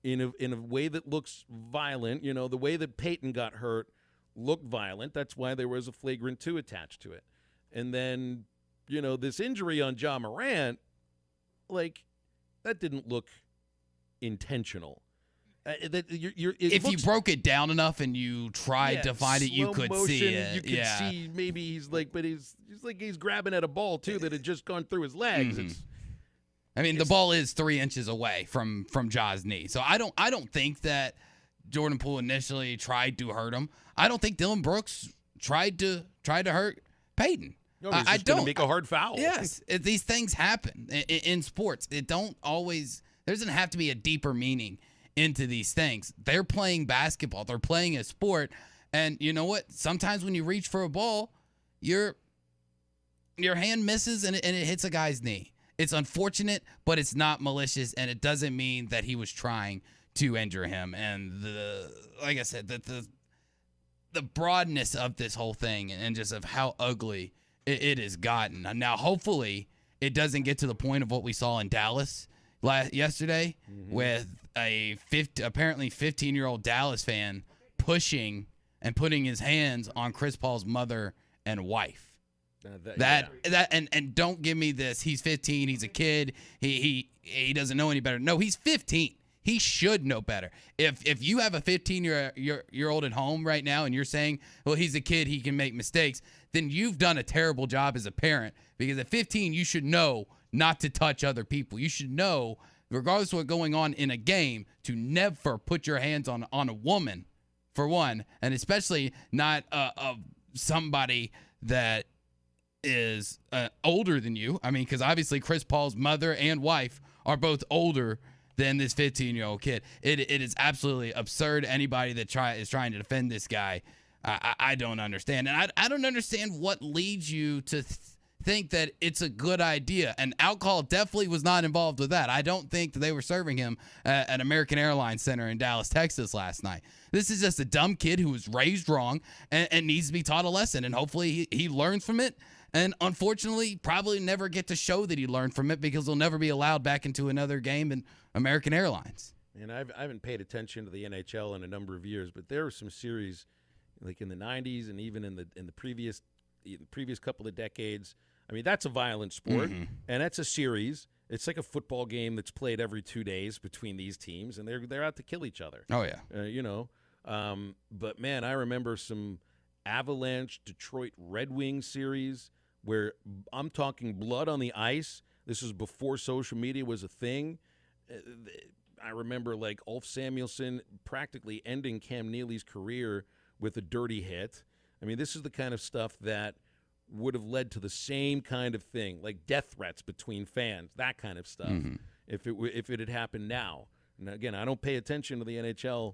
in a way that looks violent, you know, the way that Peyton got hurt looked violent. That's why there was a flagrant 2 attached to it. And then, you know, this injury on Ja Morant, like, that didn't look intentional. If you broke it down enough and you tried to find it, you could see it. You could see maybe he's grabbing at a ball too that had just gone through his legs. I mean, the ball is 3 inches away from Ja's knee. So I don't think that Jordan Poole initially tried to hurt him. I don't think Dylan Brooks tried to hurt Peyton. No, he's just going to make a hard foul. Yes, these things happen in sports. It don't always. There doesn't have to be a deeper meaning into these things. They're playing basketball. They're playing a sport, and you know what? Sometimes when you reach for a ball, your hand misses and it hits a guy's knee. It's unfortunate, but it's not malicious, and it doesn't mean that he was trying to injure him. And like I said, the broadness of this whole thing and just of how ugly it has gotten. Now, hopefully, it doesn't get to the point of what we saw in Dallas yesterday, with a apparently 15-year-old Dallas fan pushing and putting his hands on Chris Paul's mother and wife. And don't give me this. He's 15. He's a kid. He doesn't know any better. No, he's 15. He should know better. If you have a 15-year-old at home right now and you're saying, well, he's a kid, he can make mistakes, then you've done a terrible job as a parent, because at 15 you should know not to touch other people. You should know, regardless of what's going on in a game, to never put your hands on a woman, for one, and especially not somebody that is older than you. I mean, because obviously Chris Paul's mother and wife are both older than this 15-year-old kid. It is absolutely absurd. Anybody that is trying to defend this guy, I don't understand. And I don't understand what leads you to think that it's a good idea. And alcohol definitely was not involved with that. I don't think that they were serving him at American Airlines Center in Dallas, Texas last night. This is just a dumb kid who was raised wrong and needs to be taught a lesson. And hopefully he learns from it. And unfortunately, probably never get to show that he learned from it, because he'll never be allowed back into another game in American Airlines. And I haven't paid attention to the NHL in a number of years, but there were some series like in the 90s and even in the previous couple of decades. I mean, that's a violent sport, and that's a series. It's like a football game that's played every 2 days between these teams, and they're out to kill each other. Oh, yeah. But, man, I remember some Avalanche Detroit Red Wings series where I'm talking blood on the ice. This is before social media was a thing. I remember, like, Ulf Samuelsson practically ending Cam Neely's career with a dirty hit. I mean, this is the kind of stuff that would have led to the same kind of thing, like death threats between fans, that kind of stuff, if it had happened now. And again, I don't pay attention to the NHL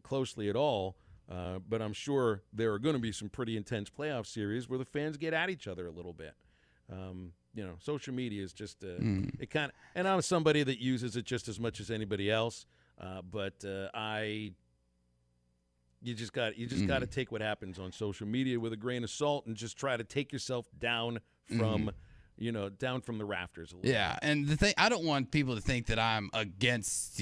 closely at all, but I'm sure there are going to be some pretty intense playoff series where the fans get at each other a little bit. Social media is just it kind of, and I'm somebody that uses it just as much as anybody else, but you just got to take what happens on social media with a grain of salt and just try to take yourself down from down from the rafters a little. Yeah, and the thing, I don't want people to think that I'm against,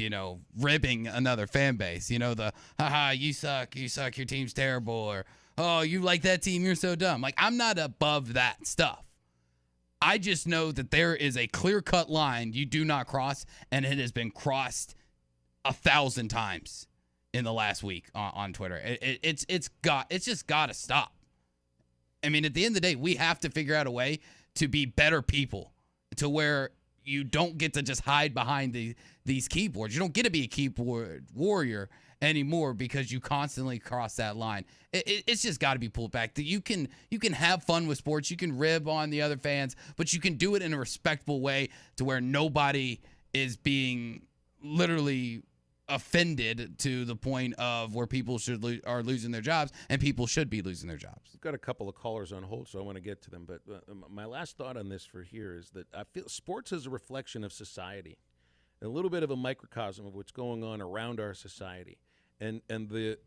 ribbing another fan base. The, haha, you suck, your team's terrible, or, oh, you like that team, you're so dumb. Like, I'm not above that stuff. I just know that there is a clear-cut line you do not cross, and it has been crossed 1,000 times in the last week on Twitter. It's just got to stop. I mean, at the end of the day, we have to figure out a way to be better people, to where you don't get to just hide behind these keyboards. You don't get to be a keyboard warrior anymore because you constantly cross that line. It's just got to be pulled back. That you can have fun with sports, you can rib on the other fans, but you can do it in a respectful way to where nobody is being literally offended to the point of where people are losing their jobs, and people should be losing their jobs. We've got a couple of callers on hold, so I want to get to them. But my last thought on this for here is that I feel sports is a reflection of society, a little bit of a microcosm of what's going on around our society, and the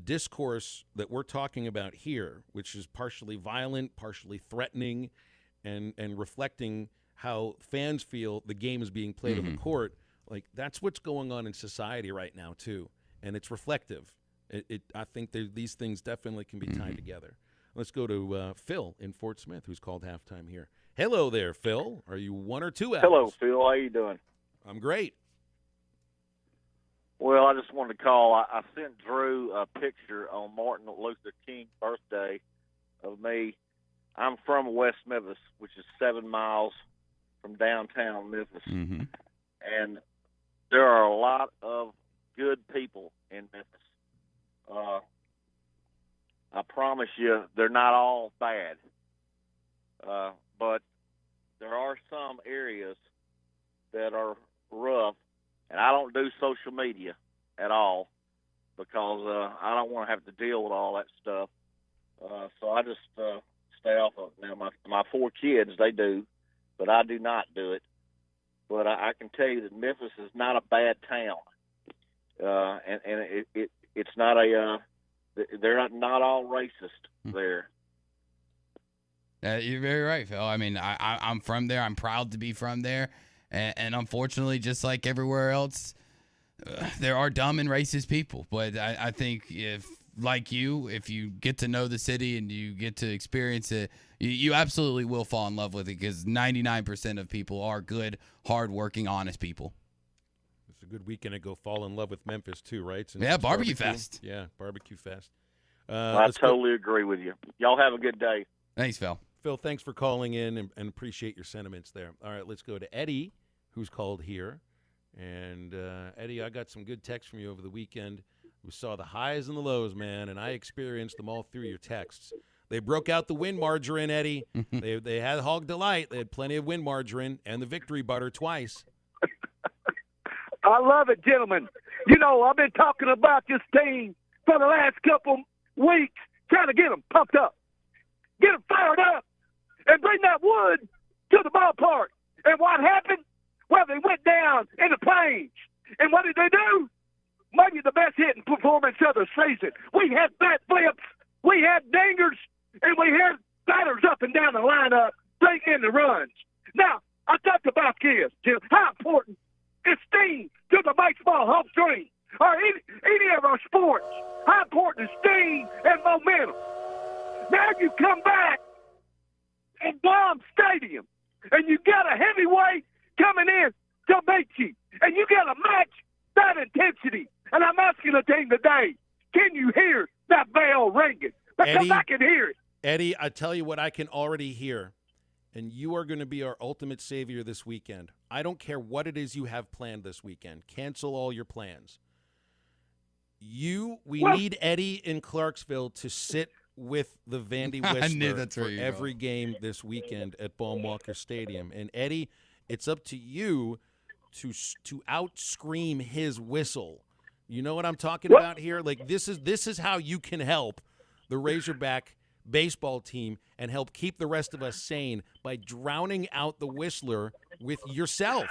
discourse that we're talking about here, which is partially violent, partially threatening, and reflecting how fans feel the game is being played on the court. Like, that's what's going on in society right now, too, and it's reflective. I think these things definitely can be tied together. Let's go to Phil in Fort Smith, who's called halftime here. Hello there, Phil. Are you 1 or 2 hours? Hello, Phil. How you doing? I'm great. Well, I just wanted to call. I sent Drew a picture on Martin Luther King's birthday of me. I'm from West Memphis, which is 7 miles from downtown Memphis. And there are a lot of good people in Memphis. I promise you, they're not all bad. But there are some areas that are rough, and I don't do social media at all because I don't want to have to deal with all that stuff. So I just stay off of it. Now, my 4 kids, they do, but I do not do it. But I can tell you that Memphis is not a bad town, and it's not they're not all racist there. You're very right, Phil. I mean, I'm from there. I'm proud to be from there, and unfortunately, just like everywhere else, there are dumb and racist people. But I think if you get to know the city and you get to experience it, you absolutely will fall in love with it because 99% of people are good, hardworking, honest people. good weekend to go fall in love with Memphis too, right? Since Yeah, it's Barbecue Fest. Yeah, Barbecue Fest. I totally agree with you. Y'all have a good day. Thanks, Phil. Phil, thanks for calling in and appreciate your sentiments there. All right, let's go to Eddie, who's called here. And, Eddie, I got some good texts from you over the weekend. We saw the highs and the lows, man, and I experienced them all through your texts. They broke out the wind margarine, Eddie. they had Hog Delight. They had plenty of wind margarine and the victory butter twice. I love it, gentlemen. You know, I've been talking about this team for the last couple weeks, trying to get them pumped up, get them fired up, and bring that wood to the ballpark. And what happened? Well, they went down in the Plains. And what did they do? Maybe the best hitting performance of the season. We had bat flips, we had dingers, and we had batters up and down the lineup, bringing in the runs. Now, I talked about this, Jim. How important is steam to the baseball home stream or any of our sports? How important is steam and momentum? Now you come back and bomb stadium, and you got a heavyweight coming in to beat you, and you got to match that intensity. And I'm asking the team today, can you hear that bell ringing? Because I can hear it. Eddie, I tell you what I can already hear, and you are going to be our ultimate savior this weekend. I don't care what it is you have planned this weekend. Cancel all your plans. We need Eddie in Clarksville to sit with the Vandy Whistler for every game this weekend at Baum-Walker Stadium. And, Eddie, it's up to you to out-scream his whistle. You know what I'm talking about here? Like, this is how you can help the Razorback baseball team and help keep the rest of us sane by drowning out the Whistler with yourself.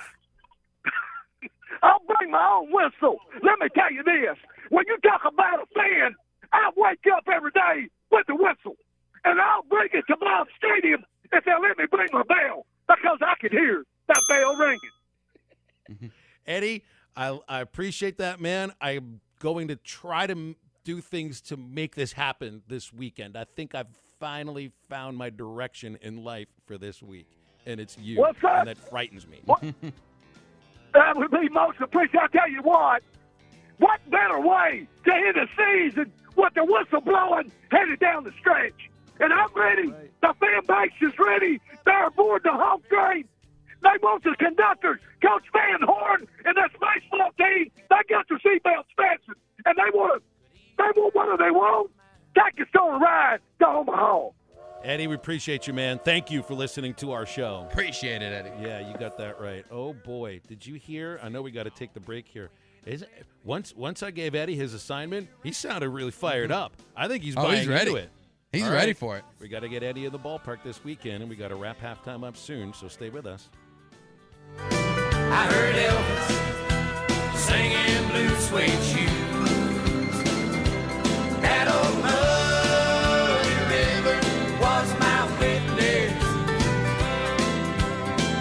I'll bring my own whistle. Let me tell you this. When you talk about a fan, I wake up every day with the whistle, and I'll bring it to Bob Stadium if they'll let me bring my bell, because I can hear that bell ringing. Eddie, I appreciate that, man. I'm going to try to do things to make this happen this weekend. I think I've finally found my direction in life for this week, and it's you, and that frightens me. That would be most appreciated. I'll tell you what better way to end the season with the whistle blowing headed down the stretch. And I'm ready. Right. The fan base is ready. They're aboard the home train. They want the conductors, Coach Van Horn, and this baseball team. They got their seatbelts fastened, and they want what do they want? Take us on a ride to Omaha. Eddie, we appreciate you, man. Thank you for listening to our show. Appreciate it, Eddie. Yeah, you got that right. Oh, boy. Did you hear? I know we got to take the break here. Once I gave Eddie his assignment, he sounded really fired up. I think he's buying into it. He's ready for it. We got to get Eddie in the ballpark this weekend, and we got to wrap halftime up soon, so stay with us. I heard Elvis singing Blue Suede Shoes. That old muddy river was my witness.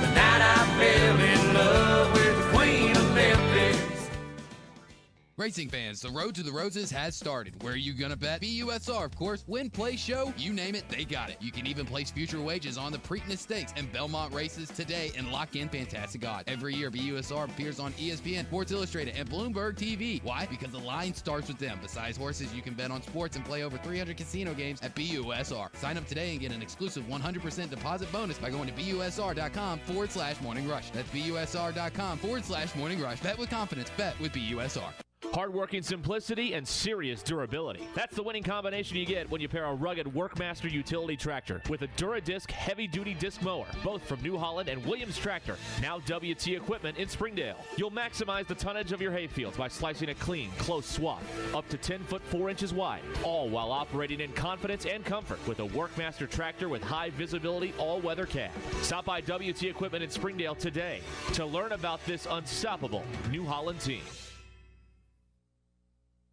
The night I fell in love with the Queen of Memphis. Racing fans, the Road to the Roses has started. Where are you going to bet? BUSR, of course. Win, play, show, you name it, they got it. You can even place future wagers on the Preakness Stakes and Belmont races today and lock in fantastic odds. Every year, BUSR appears on ESPN, Sports Illustrated, and Bloomberg TV. Why? Because the line starts with them. Besides horses, you can bet on sports and play over 300 casino games at BUSR. Sign up today and get an exclusive 100% deposit bonus by going to BUSR.com/Morning Rush. That's BUSR.com/Morning Rush. Bet with confidence. Bet with BUSR. Hardworking simplicity and serious durability. That's the winning combination you get when you pair a rugged Workmaster utility tractor with a Dura-Disc heavy-duty disc mower, both from New Holland and Williams Tractor, now WT Equipment in Springdale. You'll maximize the tonnage of your hayfields by slicing a clean, close swath, up to 10 foot 4 inches wide, all while operating in confidence and comfort with a Workmaster tractor with high visibility all-weather cab. Stop by WT Equipment in Springdale today to learn about this unstoppable New Holland team.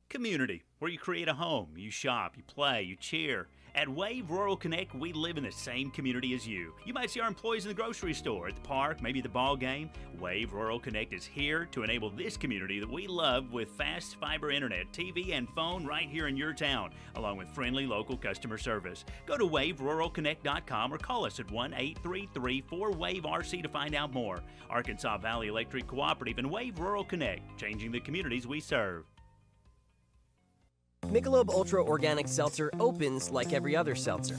Community, where you create a home, you shop, you play, you cheer, At Wave Rural Connect, we live in the same community as you. You might see our employees in the grocery store, at the park, maybe the ball game. Wave Rural Connect is here to enable this community that we love with fast fiber internet, TV, and phone right here in your town, along with friendly local customer service. Go to waveruralconnect.com or call us at 1-833-4WAVE-RC to find out more. Arkansas Valley Electric Cooperative and Wave Rural Connect, changing the communities we serve. Michelob Ultra Organic Seltzer opens like every other seltzer,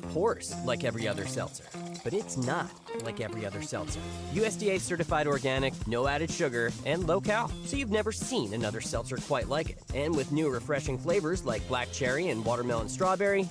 pours like every other seltzer, but it's not like every other seltzer. USDA certified organic, no added sugar, and low cal, so you've never seen another seltzer quite like it. And with new refreshing flavors like black cherry and watermelon strawberry,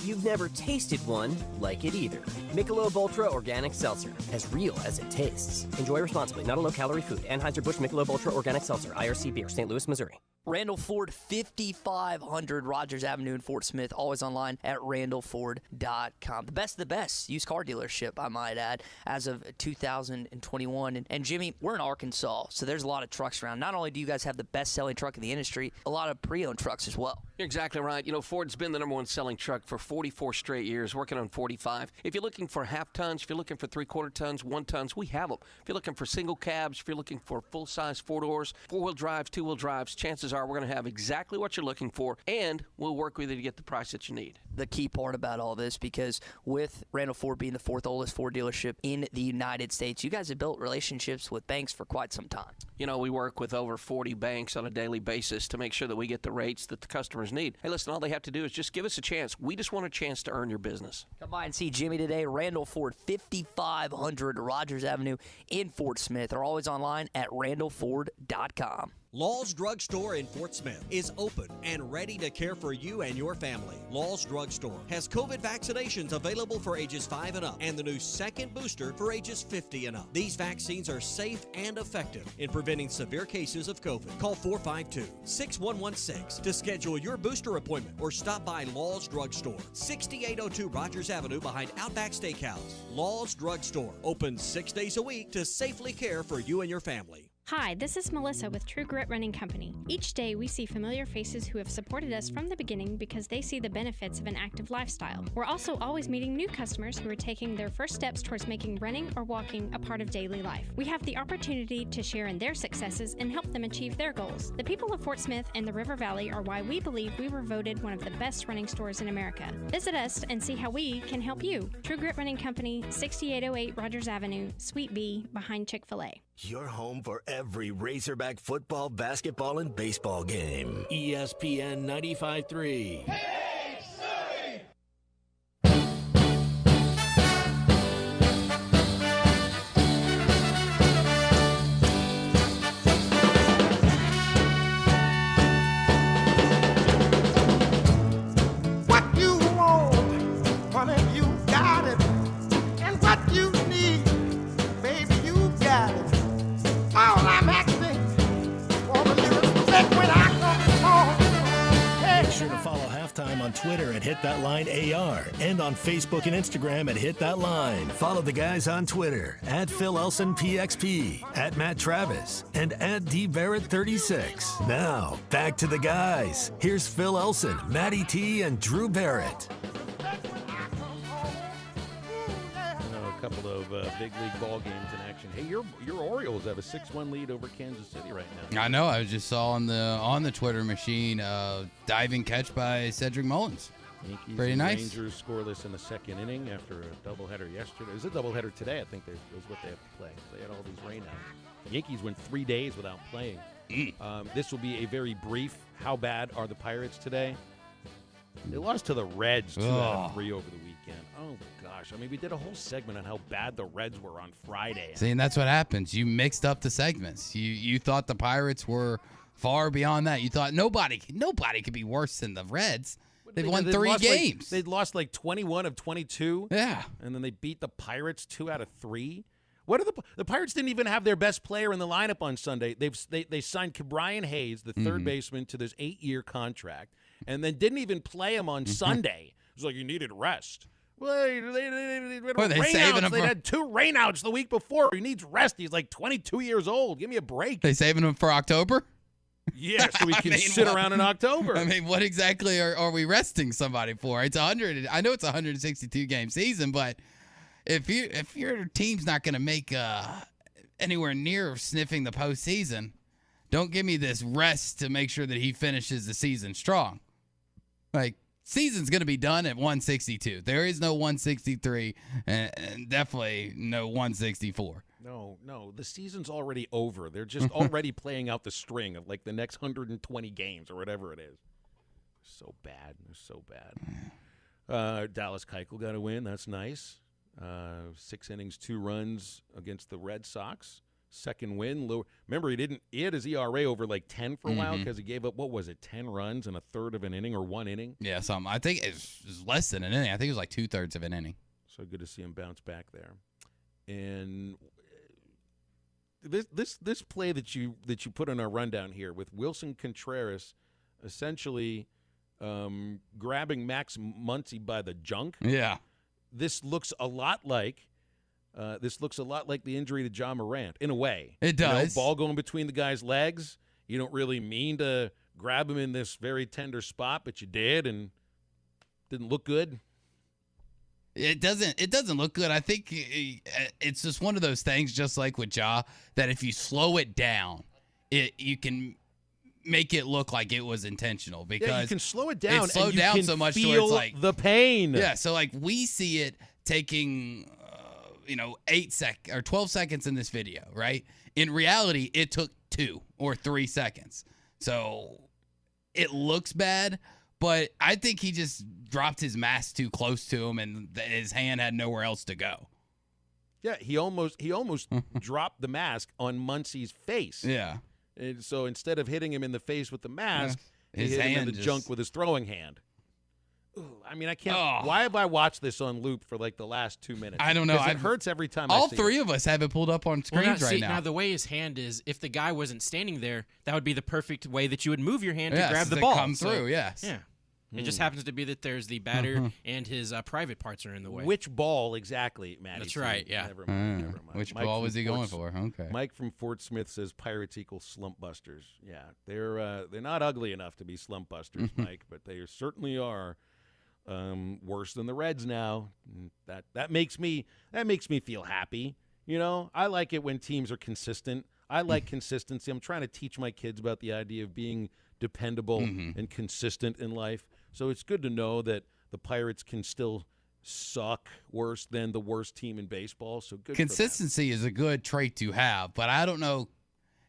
you've never tasted one like it either. Michelob Ultra Organic Seltzer, as real as it tastes. Enjoy responsibly, not a low-calorie food. Anheuser-Busch Michelob Ultra Organic Seltzer, IRC Beer, St. Louis, Missouri. Randall Ford, 5500 Rogers Avenue in Fort Smith. Always online at randallford.com. The best of the best used car dealership, I might add, as of 2021. And Jimmy, we're in Arkansas, so there's a lot of trucks around. Not only do you guys have the best-selling truck in the industry, a lot of pre-owned trucks as well. You're exactly right. You know, Ford's been the number one selling truck for 44 straight years, working on 45. If you're looking for half tons, if you're looking for 3/4 tons, 1 tons, we have them. If you're looking for single cabs, if you're looking for full-size 4-doors, 4-wheel drives, 2-wheel drives, chances are we're going to have exactly what you're looking for, and we'll work with you to get the price that you need. The key part about all this, because with Randall Ford being the 4th oldest Ford dealership in the United States, you guys have built relationships with banks for quite some time. You know, we work with over 40 banks on a daily basis to make sure that we get the rates that the customers need. Hey, listen, all they have to do is just give us a chance. We just want a chance to earn your business. Come by and see Jimmy today. Randall Ford, 5500 Rogers Avenue in Fort Smith. Or always online at randallford.com. Law's Drug Store in Fort Smith is open and ready to care for you and your family. Law's Drug Store has COVID vaccinations available for ages 5 and up and the new second booster for ages 50 and up. These vaccines are safe and effective in preventing severe cases of COVID. Call 452-6116 to schedule your booster appointment or stop by Law's Drug Store, 6802 Rogers Avenue behind Outback Steakhouse. Law's Drug Store, open 6 days a week to safely care for you and your family. Hi, this is Melissa with True Grit Running Company. Each day we see familiar faces who have supported us from the beginning because they see the benefits of an active lifestyle. We're also always meeting new customers who are taking their first steps towards making running or walking a part of daily life. We have the opportunity to share in their successes and help them achieve their goals. The people of Fort Smith and the River Valley are why we believe we were voted one of the best running stores in America. Visit us and see how we can help you. True Grit Running Company, 6808 Rogers Avenue, Suite B, behind Chick-fil-A. Your home for every Razorback football, basketball, and baseball game. ESPN 95.3. What you want, honey, you got it. And what you need, baby, you got it. All I'm asking for the little respect when I come home. Hey. Make sure to follow Halftime on Twitter at HitThatLineAR and on Facebook and Instagram at HitThatLine. Follow the guys on Twitter at PhilElsonPXP, at Matt Travis, and at DBarrett36. Now, back to the guys. Here's Phil Elson, Matty T, and Drew Barrett. A couple of big league ball games in action. Hey, your Orioles have a 6-1 lead over Kansas City right now. I know. I just saw on the Twitter machine diving catch by Cedric Mullins. Yankees Pretty and nice. Rangers scoreless in the second inning after a doubleheader yesterday. It was a doubleheader today. I think was what they have to play. They had all these rainouts. The Yankees went 3 days without playing. This will be a very brief. How bad are the Pirates today? They lost to the Reds 2 out of 3 over the weekend. Oh, gosh. I mean, we did a whole segment on how bad the Reds were on Friday. See, and that's what happens. You mixed up the segments. You thought the Pirates were far beyond that. You thought nobody could be worse than the Reds. They've won 3 games. They'd lost like 21 of 22. Yeah. And then they beat the Pirates 2 out of 3. What are the Pirates didn't even have their best player in the lineup on Sunday. They signed Brian Hayes, the third baseman, to this 8-year contract, and then didn't even play him on Sunday. It was like you needed rest. Well, they had 2 rainouts the week before. He needs rest. He's like 22 years old. Give me a break. They saving him for October? Yeah, so we can sit around in October. I mean, what exactly are we resting somebody for? It's 100. I know it's a 162 game season, but if your team's not going to make anywhere near sniffing the postseason, don't give me this rest to make sure that he finishes the season strong. Like, season's going to be done at 162. There is no 163 and definitely no 164. No, the season's already over. They're just already playing out the string of like the next 120 games or whatever it is. So bad. They're so bad. Dallas Keuchel got a win. That's nice. 6 innings, 2 runs against the Red Sox. Second win. Remember, he had his ERA over like 10 for a while because he gave up, 10 runs in a third of an inning or 1 inning? Yeah, I think it's less than an inning. I think it was like 2/3 of an inning. So good to see him bounce back there. And this play that you put on our rundown here with Wilson Contreras essentially grabbing Max Muncy by the junk. Yeah. This looks a lot like the injury to John Morant in a way. It does. Ball going between the guy's legs. You don't really mean to grab him in this very tender spot, but you did, and didn't look good. It doesn't look good. I think it's just one of those things, just like with Ja, that if you slow it down, you can make it look like it was intentional because you can slow it down. It's slowed and you down can so much to feel where it's like the pain. Yeah, so like we see it taking 12 seconds in this video, right? In reality, it took 2 or 3 seconds. So it looks bad, but I think he just dropped his mask too close to him, and his hand had nowhere else to go. Yeah, he almost dropped the mask on Muncy's face. Yeah. And so instead of hitting him in the face with the mask, his he hit him in hand the junk with his throwing hand. Ooh, I mean, I can't. Why have I watched this on loop for like the last 2 minutes? I don't know. It hurts every time. All I see three it. of us have it pulled up on screens right now. Now, the way his hand is, if the guy wasn't standing there, that would be the perfect way that you would move your hand to grab the ball. Come through, yes. Yeah. It just happens to be that there's the batter and his private parts are in the way. Which ball exactly, Matty? That's right, yeah. Never mind. Which Mike ball from was he going for? Okay. Mike from Fort Smith says Pirates equal slump busters. Yeah, they're not ugly enough to be slump busters, Mike, but they certainly are worse than the Reds now. That makes me feel happy. I like it when teams are consistent. I like consistency. I'm trying to teach my kids about the idea of being dependable and consistent in life. So it's good to know that the Pirates can still suck worse than the worst team in baseball. So good. Consistency is a good trait to have, but I don't know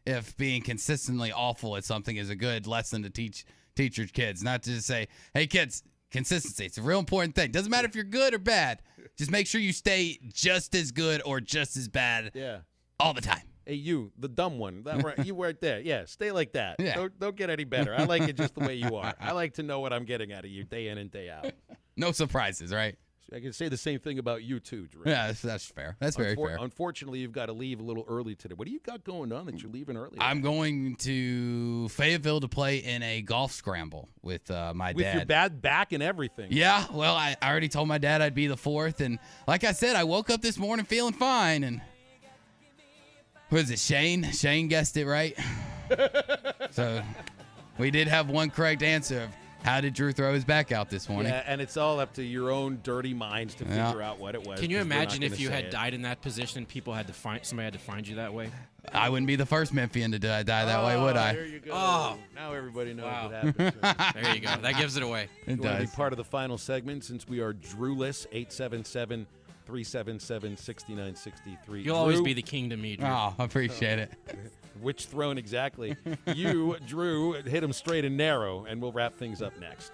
if being consistently awful at something is a good lesson to teach your kids. Not to just say, hey, kids, consistency. It's a real important thing. Doesn't matter if you're good or bad. Just make sure you stay just as good or just as bad all the time. Hey, you, the dumb one. You right there. Yeah, stay like that. Yeah. Don't get any better. I like it just the way you are. I like to know what I'm getting out of you day in and day out. No surprises, right? I can say the same thing about you, too, Drew. Yeah, that's fair. That's very fair. Unfortunately, you've got to leave a little early today. What do you got going on that you're leaving early? I'm going to Fayetteville to play in a golf scramble with my dad. With your bad back and everything. Yeah, well, I already told my dad I'd be the 4th. And like I said, I woke up this morning feeling fine. And what is it, Shane? Shane guessed it right. So we did have one correct answer of how did Drew throw his back out this morning. Yeah, and it's all up to your own dirty minds to figure out what it was. Can you imagine if you had died in that position and somebody had to find you that way? I wouldn't be the first Memphian to die that way, would I? There you go. Oh. Now everybody knows what happened. There you go. That gives it away. It does. Want to be part of the final segment since we are Drewless, 877-377-6963. You'll always be the king to me, Drew. Oh, I appreciate it. Which throne exactly? You, Drew, hit him straight and narrow, and we'll wrap things up next.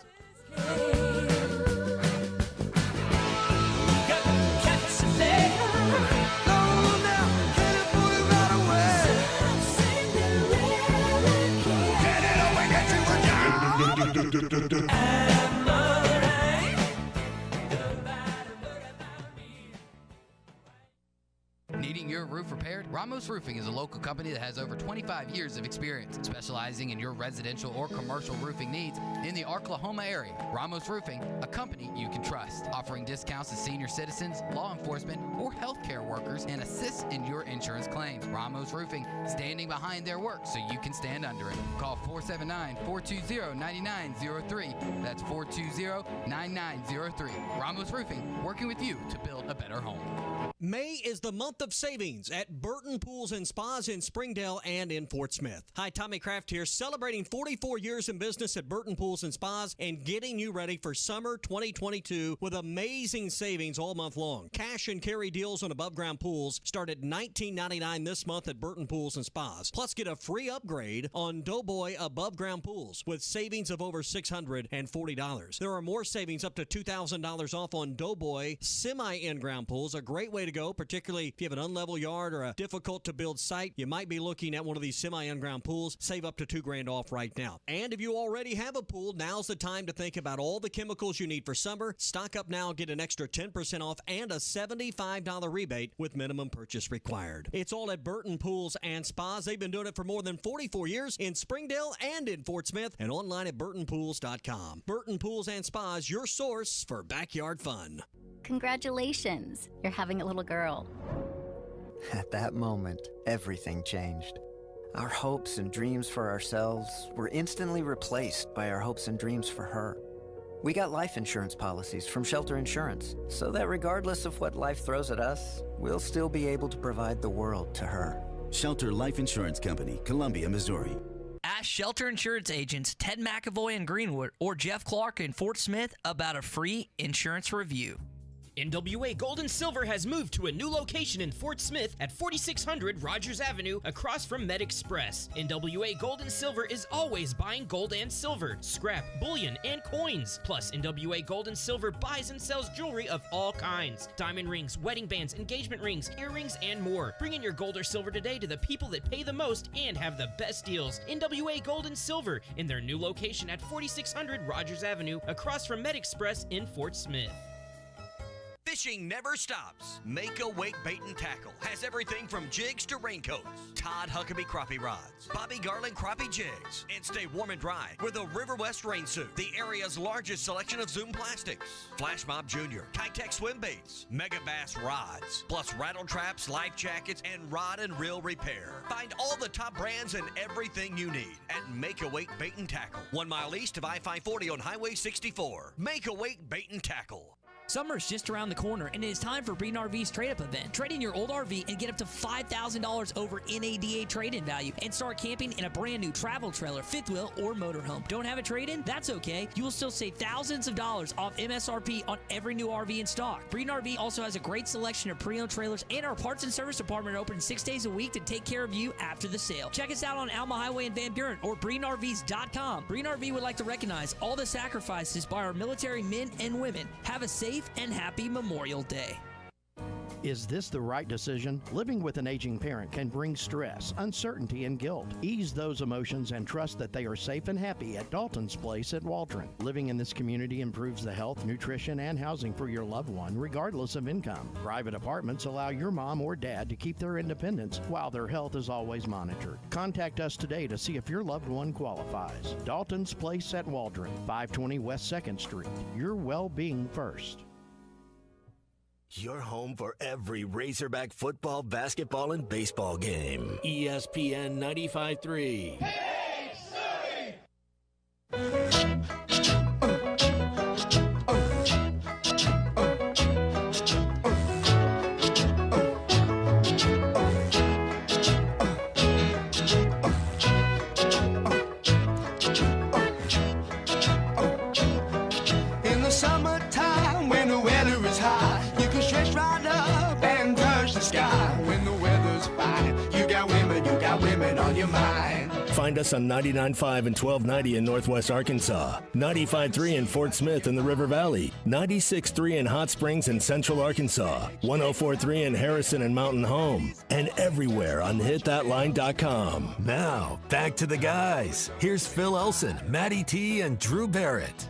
Needing your roof repaired? Ramos Roofing is a local company that has over 25 years of experience, specializing in your residential or commercial roofing needs in the Oklahoma area. Ramos Roofing, a company you can trust, offering discounts to senior citizens, law enforcement, or healthcare workers, and assists in your insurance claims. Ramos Roofing, standing behind their work so you can stand under it. Call 479-420-9903. That's 420-9903. Ramos Roofing, working with you to build a better home. May is the month of savings at Burton Pools and Spas in Springdale and in Fort Smith. Hi, Tommy Kraft here, celebrating 44 years in business at Burton Pools and Spas and getting you ready for summer 2022 with amazing savings all month long. Cash and carry deals on above ground pools start at $19.99 this month at Burton Pools and Spas. Plus, get a free upgrade on Doughboy above ground pools with savings of over $640. There are more savings up to $2,000 off on Doughboy semi in-ground pools, a great way to go, particularly if you have an unlevel yard or a difficult to build site. You might be looking at one of these semi-in-ground pools. Save up to $2,000 off right now. And if you already have a pool, now's the time to think about all the chemicals you need for summer. Stock up now, get an extra 10% off and a $75 rebate with minimum purchase required. It's all at Burton Pools and Spas. They've been doing it for more than 44 years in Springdale and in Fort Smith, and online at burtonpools.com. Burton Pools and Spas, your source for backyard fun. Congratulations, you're having a little girl. At that moment, everything changed. Our hopes and dreams for ourselves were instantly replaced by our hopes and dreams for her. We got life insurance policies from Shelter Insurance, so that regardless of what life throws at us, we'll still be able to provide the world to her. Shelter Life Insurance Company, Columbia, Missouri. Ask Shelter Insurance agents Ted McAvoy in Greenwood or Jeff Clark in Fort Smith about a free insurance review. NWA Gold and Silver has moved to a new location in Fort Smith at 4600 Rogers Avenue across from Med Express. NWA Gold and Silver is always buying gold and silver, scrap, bullion, and coins. Plus, NWA Gold and Silver buys and sells jewelry of all kinds. Diamond rings, wedding bands, engagement rings, earrings, and more. Bring in your gold or silver today to the people that pay the most and have the best deals. NWA Gold and Silver in their new location at 4600 Rogers Avenue across from Med Express in Fort Smith. Fishing never stops. Make a Wake Bait and Tackle has everything from jigs to raincoats, Todd Huckabee crappie rods, Bobby Garland crappie jigs, and stay warm and dry with a River West rain suit, the area's largest selection of Zoom plastics, Flash Mob Jr., Kitech swim baits, Mega Bass rods, plus rattle traps, life jackets, and rod and reel repair. Find all the top brands and everything you need at Make a Wake Bait and Tackle, 1 mile east of I-540 on Highway 64. Make a Wake Bait and Tackle. Summer's just around the corner, and it is time for Breeden RV's trade-up event. Trade in your old RV and get up to $5,000 over NADA trade-in value and start camping in a brand new travel trailer, fifth wheel, or motorhome. Don't have a trade-in? That's okay. You will still save thousands of dollars off MSRP on every new RV in stock. Breeden RV also has a great selection of pre-owned trailers, and our parts and service department open 6 days a week to take care of you after the sale. Check us out on Alma Highway in Van Buren or BreedenRVs.com. Breeden RV would like to recognize all the sacrifices by our military men and women. Have a safe and happy Memorial Day. Is this the right decision? Living with an aging parent can bring stress, uncertainty, and guilt. Ease those emotions and trust that they are safe and happy at Dalton's Place at Waldron. Living in this community improves the health, nutrition, and housing for your loved one, regardless of income. Private apartments allow your mom or dad to keep their independence while their health is always monitored. Contact us today to see if your loved one qualifies. Dalton's Place at Waldron, 520 West 2nd Street. Your well-being first. Your home for every Razorback football, basketball, and baseball game. ESPN 95.3. In the summertime, when the weather is hot, you can stretch right up and touch the sky. When the weather's fine, you got women on your mind. Find us on 99.5 and 1290 in Northwest Arkansas, 95.3 in Fort Smith and the River Valley, 96.3 in Hot Springs and Central Arkansas, 104.3 in Harrison and Mountain Home, and everywhere on hitthatline.com. Now, back to the guys. Here's Phil Elson, Matty T, and Drew Barrett.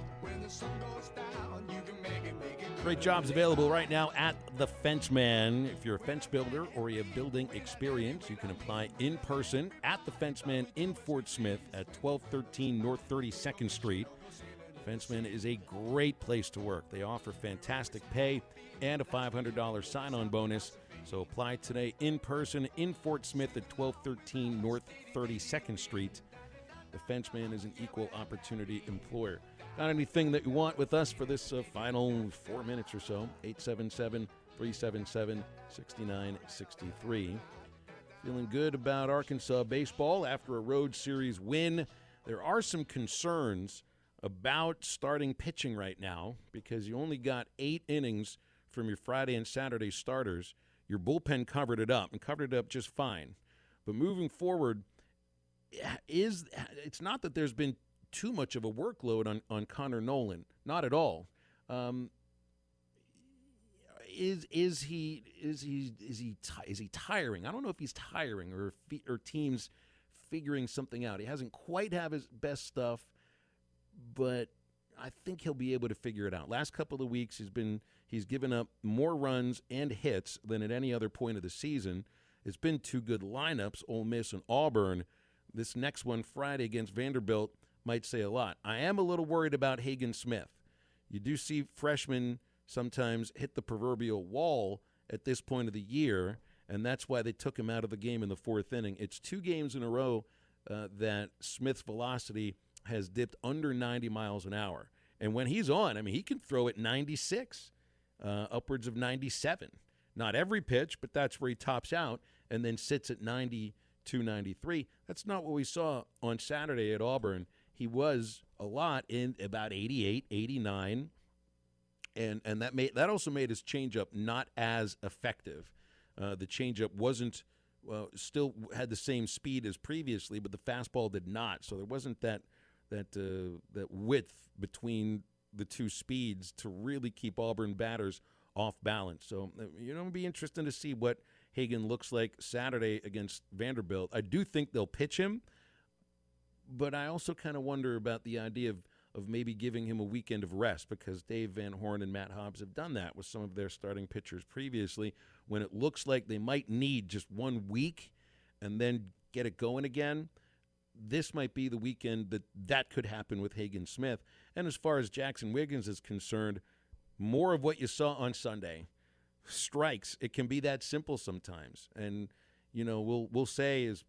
Great jobs available right now at The Fenceman. If you're a fence builder or you have building experience, you can apply in person at The Fenceman in Fort Smith at 1213 North 32nd Street. Fenceman is a great place to work. They offer fantastic pay and a $500 sign-on bonus. So apply today in person in Fort Smith at 1213 North 32nd Street. The Fenceman is an equal opportunity employer. Got anything that you want with us for this final 4 minutes or so? 877-377-6963. Feeling good about Arkansas baseball after a road series win. There are some concerns about starting pitching right now because you only got 8 innings from your Friday and Saturday starters. Your bullpen covered it up and covered it up just fine. But moving forward, it's not that there's been too much of a workload on Connor Nolan. Not at all. Is he tiring? I don't know if he's tiring or teams figuring something out. He hasn't quite have his best stuff, but I think he'll be able to figure it out. Last couple of weeks he's given up more runs and hits than at any other point of the season. It's been 2 good lineups, Ole Miss and Auburn. This next one Friday against Vanderbilt might say a lot. I am a little worried about Hagen Smith. You do see freshmen sometimes hit the proverbial wall at this point of the year, and that's why they took him out of the game in the 4th inning. It's 2 games in a row that Smith's velocity has dipped under 90 miles an hour. And when he's on, I mean, he can throw at 96, upwards of 97. Not every pitch, but that's where he tops out and then sits at 92, 93. That's not what we saw on Saturday at Auburn. He was a lot in about 88, 89, and that also made his changeup not as effective. The changeup wasn't still had the same speed as previously, but the fastball did not. So there wasn't that width between the 2 speeds to really keep Auburn batters off balance. So it'll be interesting to see what Hagen looks like Saturday against Vanderbilt. I do think they'll pitch him. But I also kind of wonder about the idea of maybe giving him a weekend of rest because Dave Van Horn and Matt Hobbs have done that with some of their starting pitchers previously when it looks like they might need just 1 week and then get it going again. This might be the weekend that could happen with Hagen Smith. And as far as Jackson Wiggins is concerned, more of what you saw on Sunday. Strikes. It can be that simple sometimes. And, we'll say as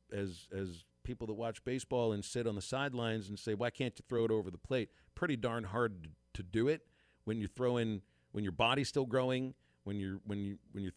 people that watch baseball and sit on the sidelines and say, why can't you throw it over the plate? Pretty darn hard to do it when your body's still growing, when you're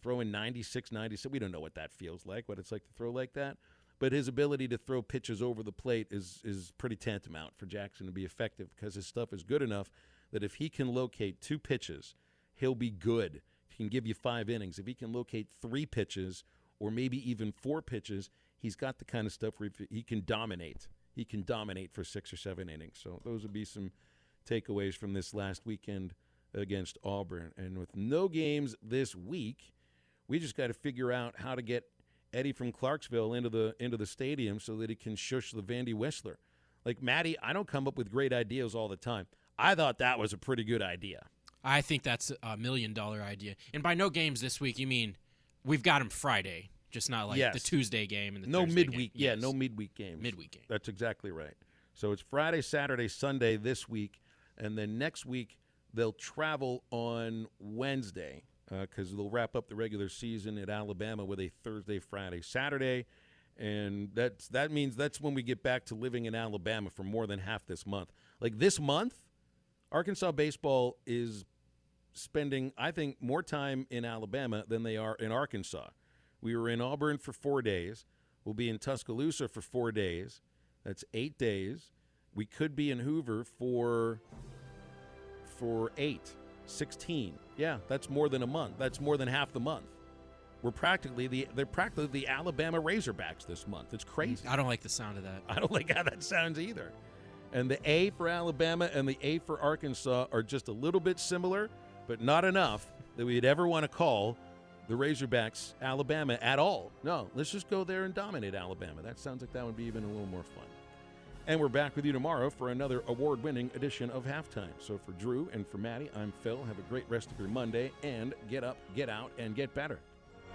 throwing 96, 97. We don't know what that feels like, what it's like to throw like that. But his ability to throw pitches over the plate is pretty tantamount for Jackson to be effective because his stuff is good enough that if he can locate 2 pitches, he'll be good. He can give you 5 innings. If he can locate 3 pitches or maybe even 4 pitches, he's got the kind of stuff where he can dominate. He can dominate for 6 or 7 innings. So those would be some takeaways from this last weekend against Auburn. And with no games this week, we just got to figure out how to get Eddie from Clarksville into the stadium so that he can shush the Vandy Whistler. Like, Matty, I don't come up with great ideas all the time. I thought that was a pretty good idea. I think that's $1 million idea. And by no games this week, you mean we've got them Friday. Just not like the Tuesday game and the Thursday midweek. game. Yeah, no midweek games. Midweek game. That's exactly right. So it's Friday, Saturday, Sunday this week, and then next week they'll travel on Wednesday because they'll wrap up the regular season at Alabama with a Thursday, Friday, Saturday, and that means that's when we get back to living in Alabama for more than half this month. Like this month, Arkansas baseball is spending, I think, more time in Alabama than they are in Arkansas. We were in Auburn for 4 days. We'll be in Tuscaloosa for 4 days. That's 8 days. We could be in Hoover for 8, 16. Yeah, that's more than a month. That's more than half the month. They're practically the Alabama Razorbacks this month. It's crazy. I don't like the sound of that. I don't like how that sounds either. And the A for Alabama and the A for Arkansas are just a little bit similar, but not enough that we'd ever want to call the Razorbacks Alabama at all. No, let's just go there and dominate Alabama. That sounds like that would be even a little more fun. And we're back with you tomorrow for another award-winning edition of Halftime. So for Drew and for Maddie, I'm Phil. Have a great rest of your Monday, and get up, get out, and get better.